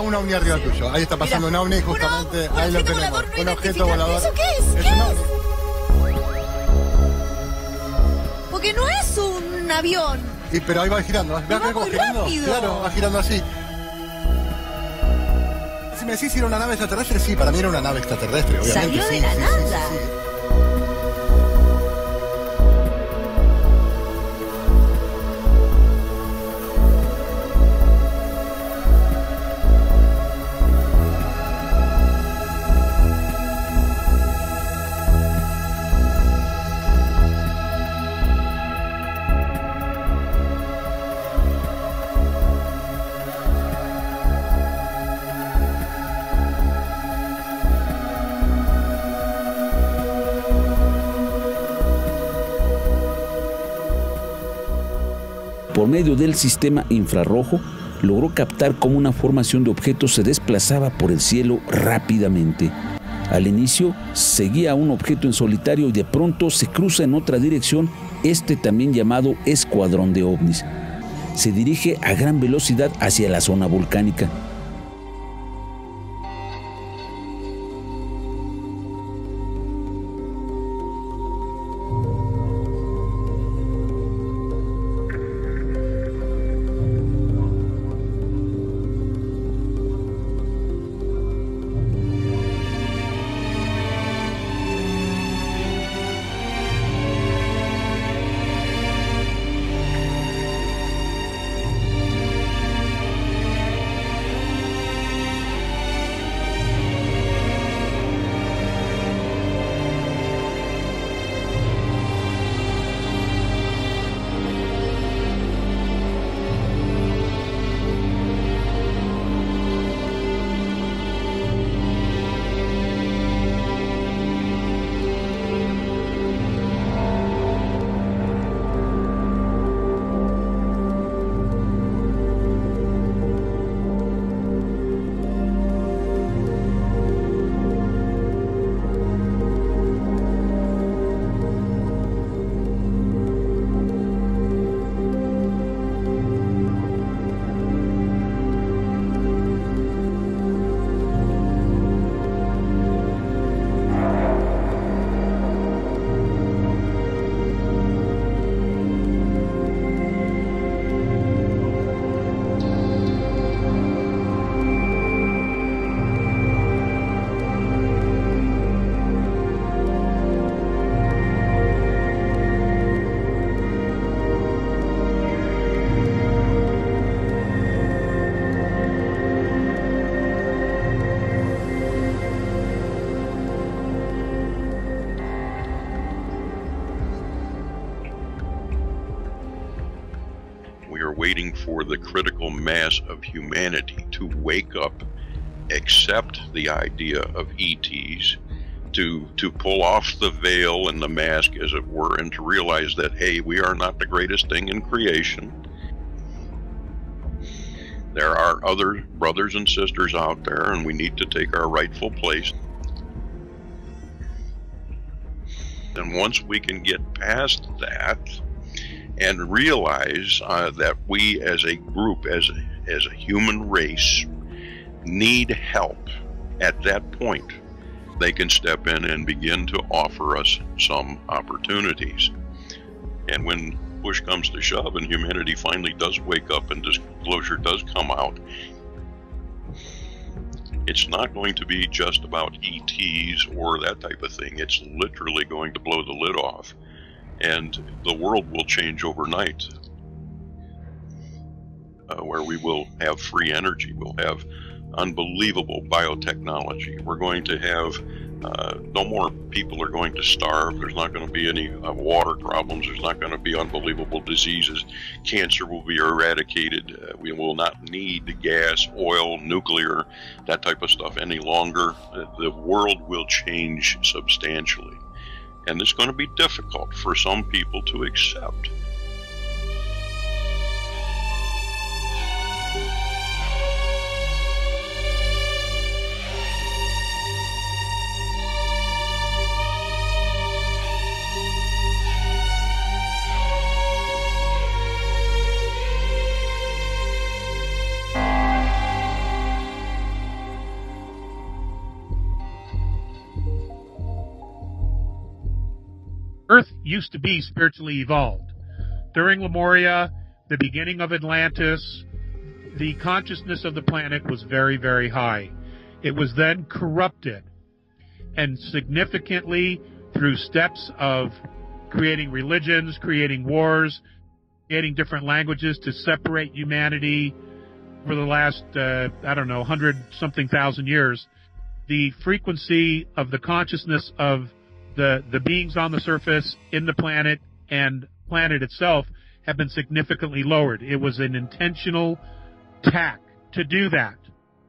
un ovni arriba tuyo. Ahí está pasando un ovni, justamente. Ahí lo tenemos. Un objeto volador. ¿Eso qué es? Es un ovni. Porque no es un avión. Pero ahí va girando. ¿Ves cómo va girando? Rápido. Claro, va girando así. Si me decís si era una nave extraterrestre, sí, para mí era una nave extraterrestre, obviamente. Salió sí, de la sí, nada. sí, sí. Por medio del sistema infrarrojo, logró captar cómo una formación de objetos se desplazaba por el cielo rápidamente. Al inicio, seguía a un objeto en solitario y de pronto se cruza en otra dirección, también llamado escuadrón de ovnis. Se dirige a gran velocidad hacia la zona volcánica. waiting for the critical mass of humanity to wake up, accept the idea of ETs, to pull off the veil and the mask, as it were, and to realize that, hey, we are not the greatest thing in creation. There are other brothers and sisters out there, and we need to take our rightful place. And once we can get past that and realize that we as a group, as a human race, need help, at that point, they can step in and begin to offer us some opportunities. And when push comes to shove and humanity finally does wake up and disclosure does come out, it's not going to be just about ETs or that type of thing. It's literally going to blow the lid off, and the world will change overnight, where we will have free energy, we'll have unbelievable biotechnology. We're going to have no more people are going to starve. There's not going to be any water problems. There's not going to be unbelievable diseases. Cancer will be eradicated. We will not need gas, oil, nuclear, that type of stuff any longer. The world will change substantially. And it's going to be difficult for some people to accept. used to be spiritually evolved. During Lemuria, the beginning of Atlantis, the consciousness of the planet was very, very high. It was then corrupted, and significantly through steps of creating religions, creating wars, creating different languages to separate humanity for the last, 100-something thousand years. The frequency of the consciousness of the beings on the surface, in the planet, and planet itself have been significantly lowered. It was an intentional tack to do that.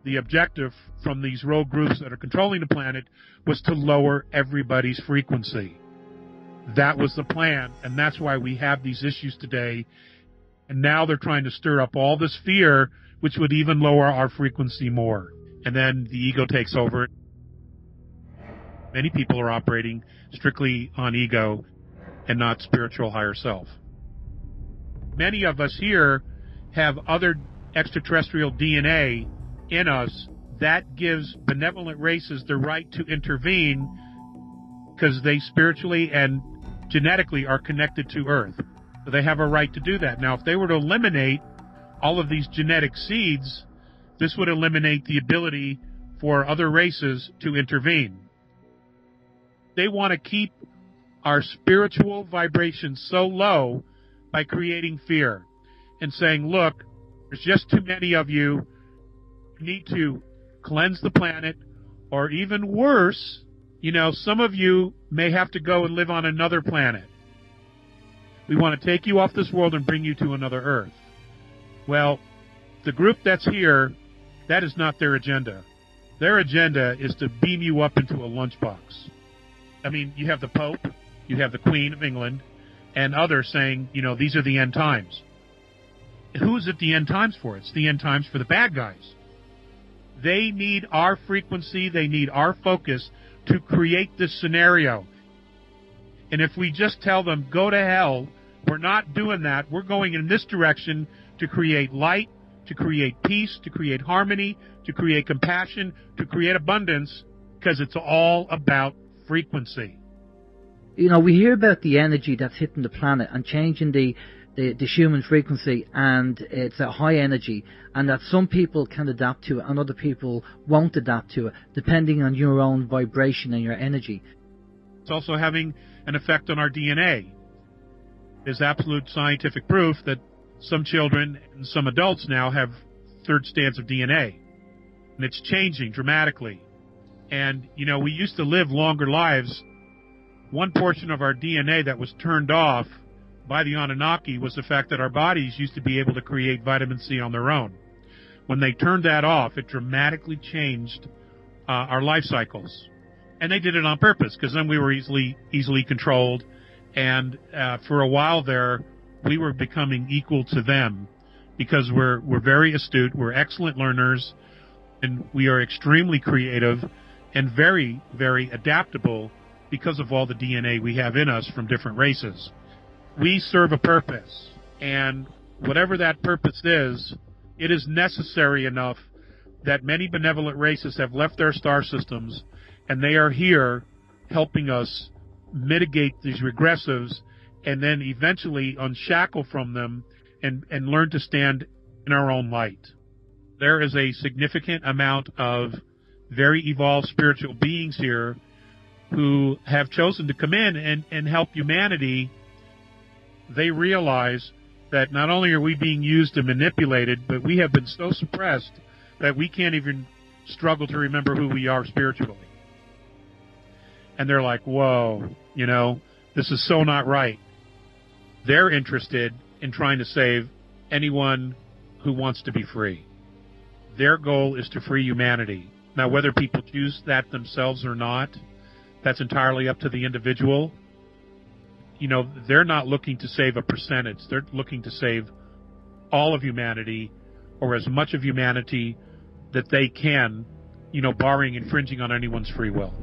The objective from these rogue groups that are controlling the planet was to lower everybody's frequency. That was the plan, and that's why we have these issues today. And now they're trying to stir up all this fear, which would even lower our frequency more. And then the ego takes over. Many people are operating strictly on ego and not spiritual higher self. Many of us here have other extraterrestrial DNA in us that gives benevolent races the right to intervene because they spiritually and genetically are connected to Earth. So they have a right to do that. Now, if they were to eliminate all of these genetic seeds, this would eliminate the ability for other races to intervene. They want to keep our spiritual vibrations so low by creating fear and saying, look, there's just too many of you. You need to cleanse the planet, or even worse, some of you may have to go and live on another planet. We want to take you off this world and bring you to another Earth. Well, the group that's here, that is not their agenda. Their agenda is to beam you up into a lunchbox. I mean, you have the Pope, you have the Queen of England, and others saying, these are the end times. Who is it the end times for? It's the end times for the bad guys. They need our frequency, they need our focus to create this scenario. And if we just tell them, go to hell, we're not doing that. We're going in this direction to create light, to create peace, to create harmony, to create compassion, to create abundance, because it's all about frequency. We hear about the energy that's hitting the planet and changing the human frequency, and it's a high energy, and that some people can adapt to it and other people won't adapt to it, depending on your own vibration and your energy. It's also having an effect on our DNA. There's absolute scientific proof that some children and some adults now have third strands of DNA, and it's changing dramatically. And, we used to live longer lives. One portion of our DNA that was turned off by the Anunnaki was the fact that our bodies used to be able to create vitamin C on their own. When they turned that off, it dramatically changed our life cycles. And they did it on purpose, because then we were easily controlled. And for a while there, we were becoming equal to them, because we're very astute, we're excellent learners, and we are extremely creative and very, very adaptable because of all the DNA we have in us from different races. We serve a purpose, and whatever that purpose is, it is necessary enough that many benevolent races have left their star systems, and they are here helping us mitigate these regressives and then eventually unshackle from them and learn to stand in our own light. There is a significant amount of very evolved spiritual beings here who have chosen to come in and help humanity. They realize that not only are we being used and manipulated, but we have been so suppressed that we can't even struggle to remember who we are spiritually. And they're like, whoa, this is so not right. They're interested in trying to save anyone who wants to be free. Their goal is to free humanity. Now, whether people choose that themselves or not, that's entirely up to the individual. They're not looking to save a percentage. They're looking to save all of humanity, or as much of humanity that they can, barring infringing on anyone's free will.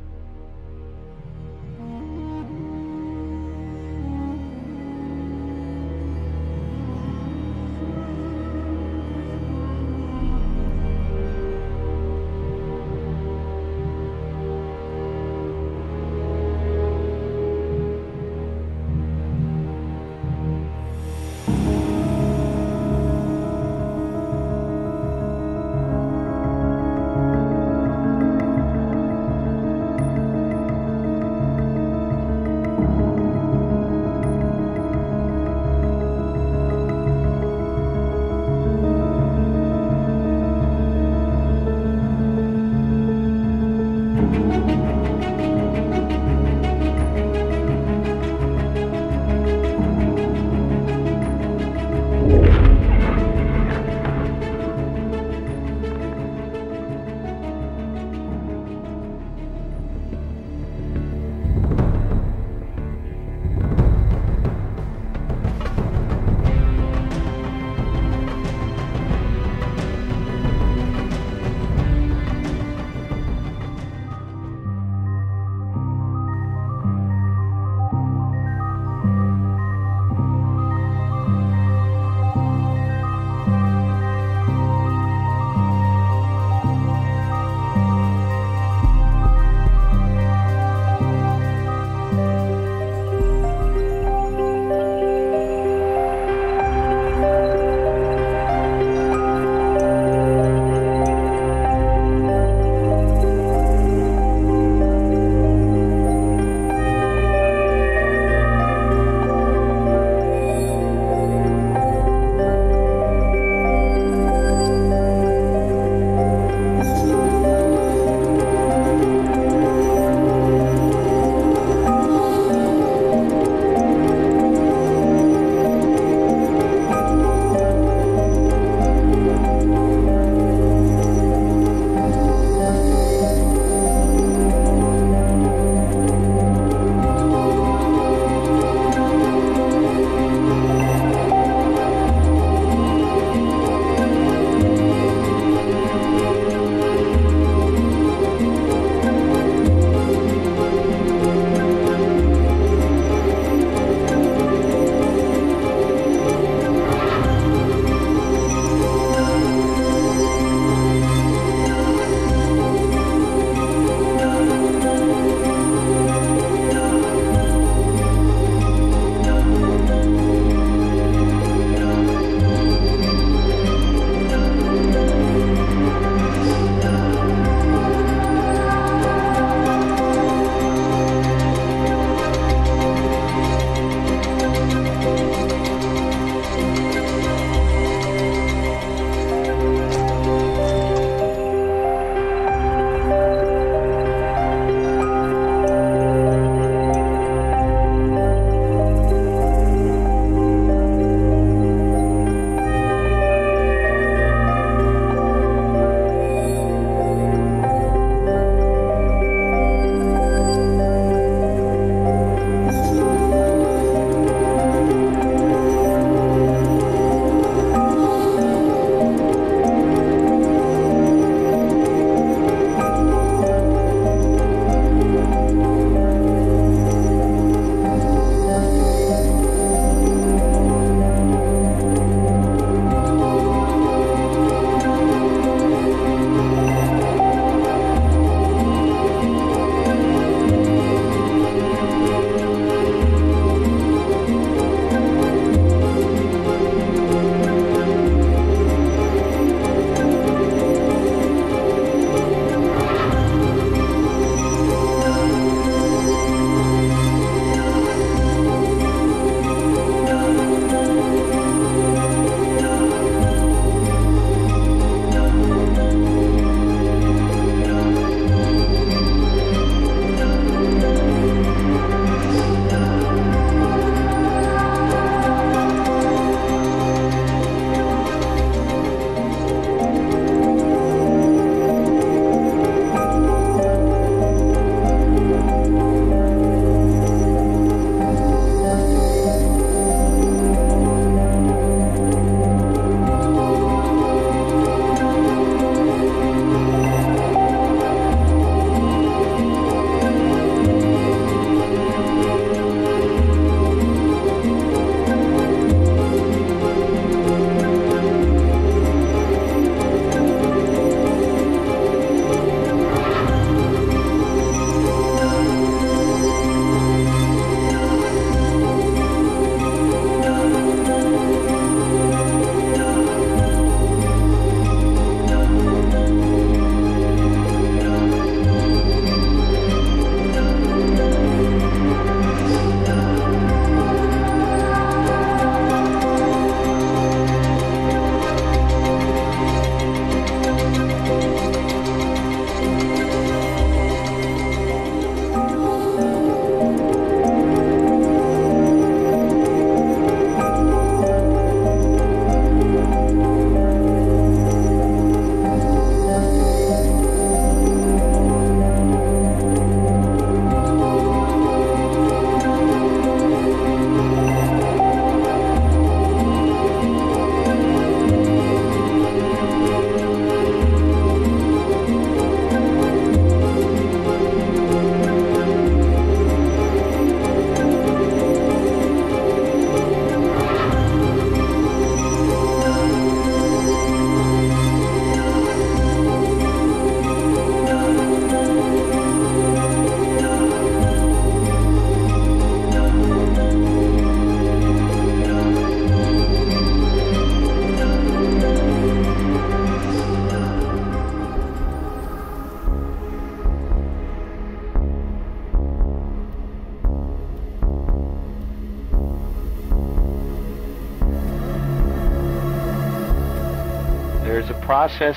There is a process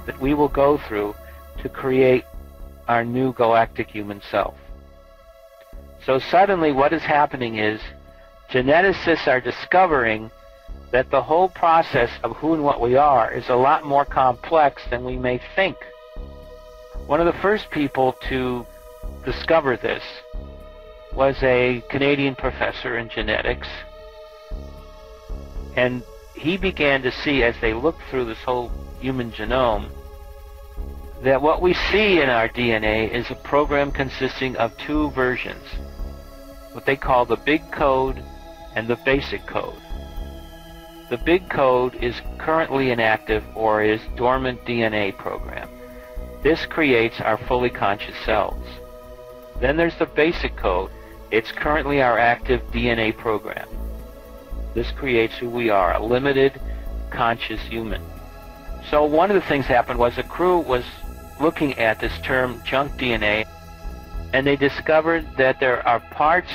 that we will go through to create our new galactic human self. So suddenly what is happening is geneticists are discovering that the whole process of who and what we are is a lot more complex than we may think. One of the first people to discover this was a Canadian professor in genetics, and he began to see, as they looked through this whole human genome, that what we see in our DNA is a program consisting of two versions, what they call the big code and the basic code. The big code is currently inactive or is dormant DNA program. This creates our fully conscious selves. Then there's the basic code. It's currently our active DNA program. This creates who we are, a limited conscious human. So one of the things happened was a crew was looking at this term junk DNA, and they discovered that there are parts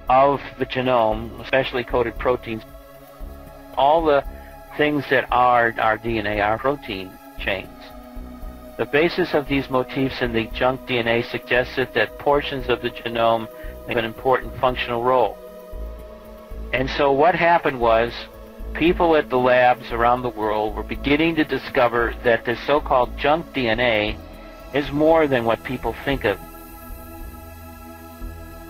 of the genome, especially coded proteins. All the things that are our DNA are protein chains. The basis of these motifs in the junk DNA suggested that portions of the genome have an important functional role. And so what happened was, people at the labs around the world were beginning to discover that this so-called junk DNA is more than what people think of.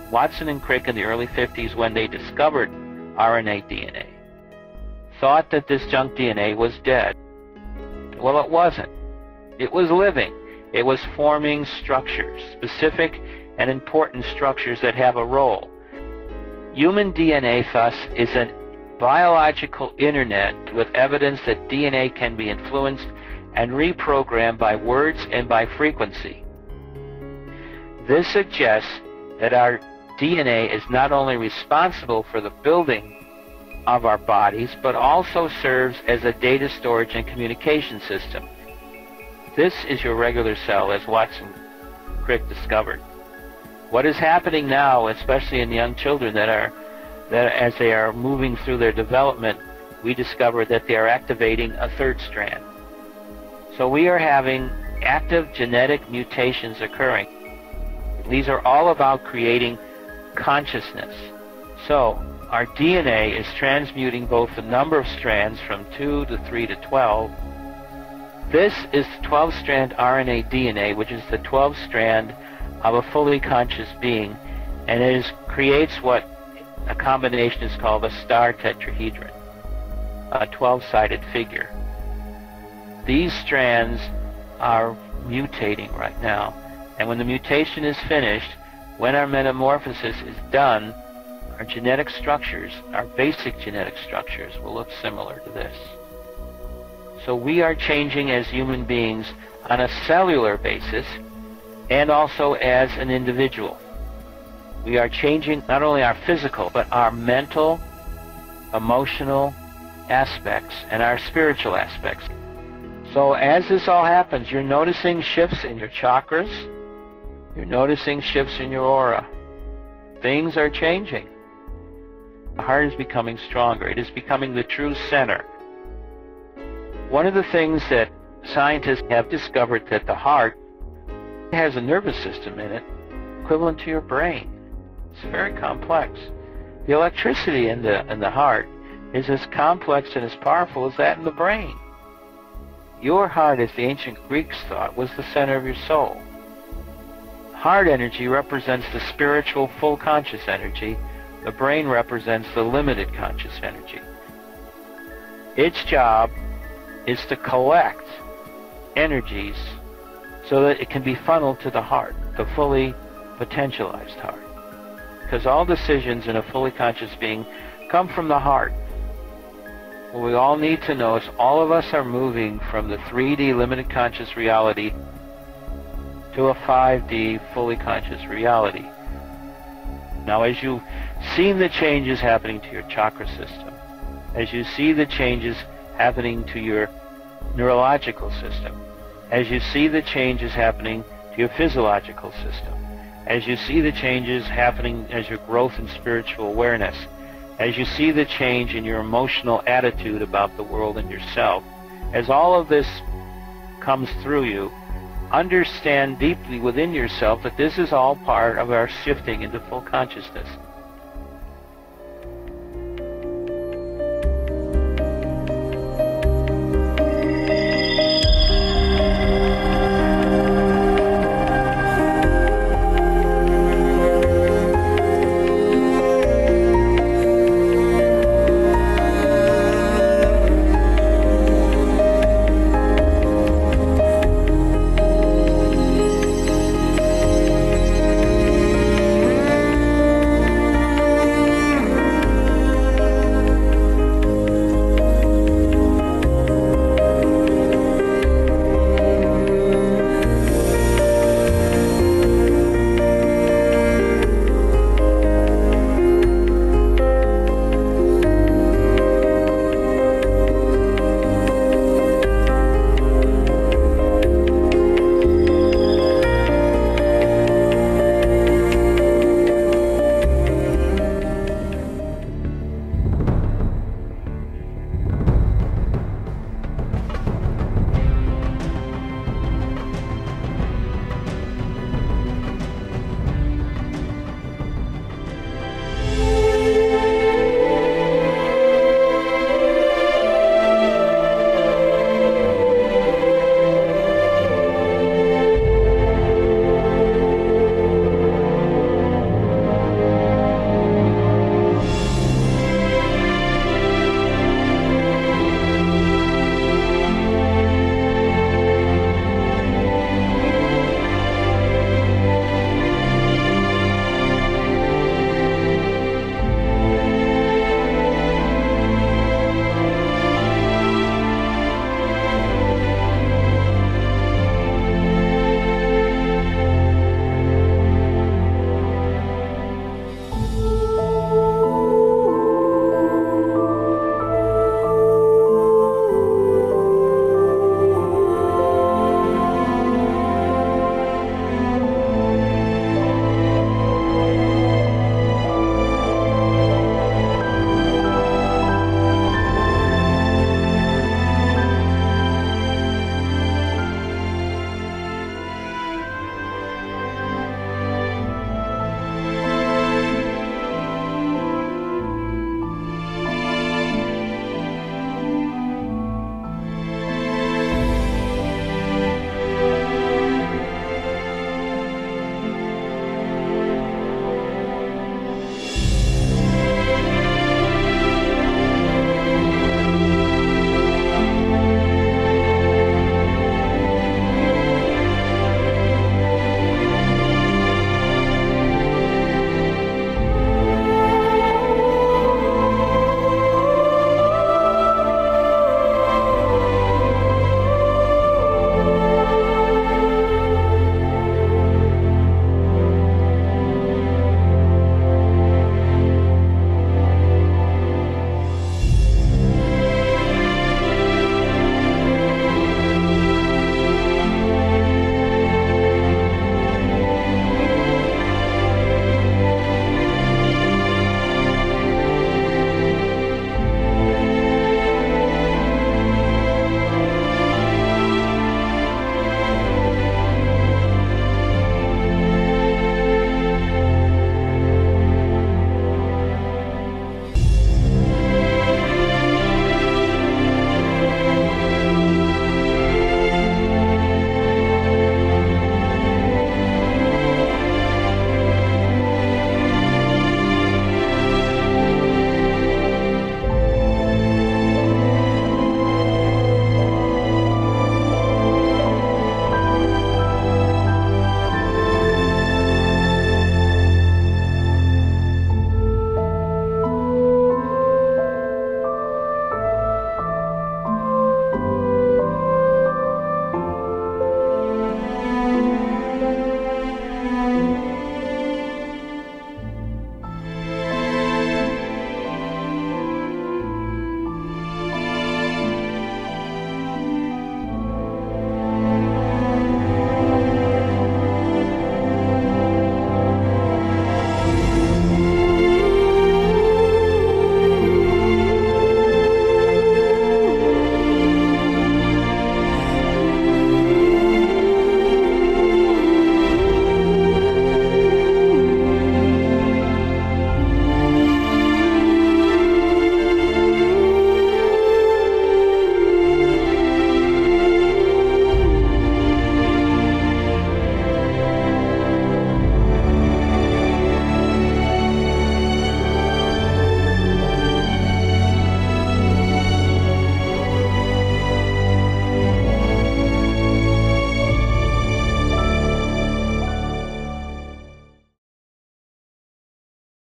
Watson and Crick in the early 50s, when they discovered RNA DNA, thought that this junk DNA was dead. Well, it wasn't. It was living. It was forming structures, specific and important structures that have a role. Human DNA, thus, is a biological internet with evidence that DNA can be influenced and reprogrammed by words and by frequency. This suggests that our DNA is not only responsible for the building of our bodies, but also serves as a data storage and communication system. This is your regular cell, as Watson Crick discovered. What is happening now, especially in young children that as they are moving through their development, we discover that they are activating a third strand. So we are having active genetic mutations occurring. These are all about creating consciousness. So our DNA is transmuting both the number of strands from 2 to 3 to 12. This is the 12-strand RNA DNA, which is the 12th strand of a fully conscious being, and it creates what a combination is called a star tetrahedron, a 12-sided figure. These strands are mutating right now, and when the mutation is finished, when our metamorphosis is done, our genetic structures, our basic genetic structures, will look similar to this. So we are changing as human beings on a cellular basis and also as an individual. We are changing not only our physical, but our mental, emotional aspects and our spiritual aspects. So as this all happens, you're noticing shifts in your chakras, you're noticing shifts in your aura. Things are changing. The heart is becoming stronger. It is becoming the true center. One of the things that scientists have discovered, that the heart has a nervous system in it equivalent to your brain. It's very complex. The electricity in the heart is as complex and as powerful as that in the brain. Your heart, as the ancient Greeks thought, was the center of your soul. Heart energy represents the spiritual, full conscious energy. The brain represents the limited conscious energy. Its job is to collect energies so that it can be funneled to the heart, the fully potentialized heart. Because all decisions in a fully conscious being come from the heart. What we all need to know is all of us are moving from the 3D limited conscious reality to a 5D fully conscious reality. Now, as you've seen the changes happening to your chakra system, as you see the changes happening to your neurological system, as you see the changes happening to your physiological system, as you see the changes happening as your growth in spiritual awareness, as you see the change in your emotional attitude about the world and yourself, as all of this comes through you, understand deeply within yourself that this is all part of our shifting into full consciousness.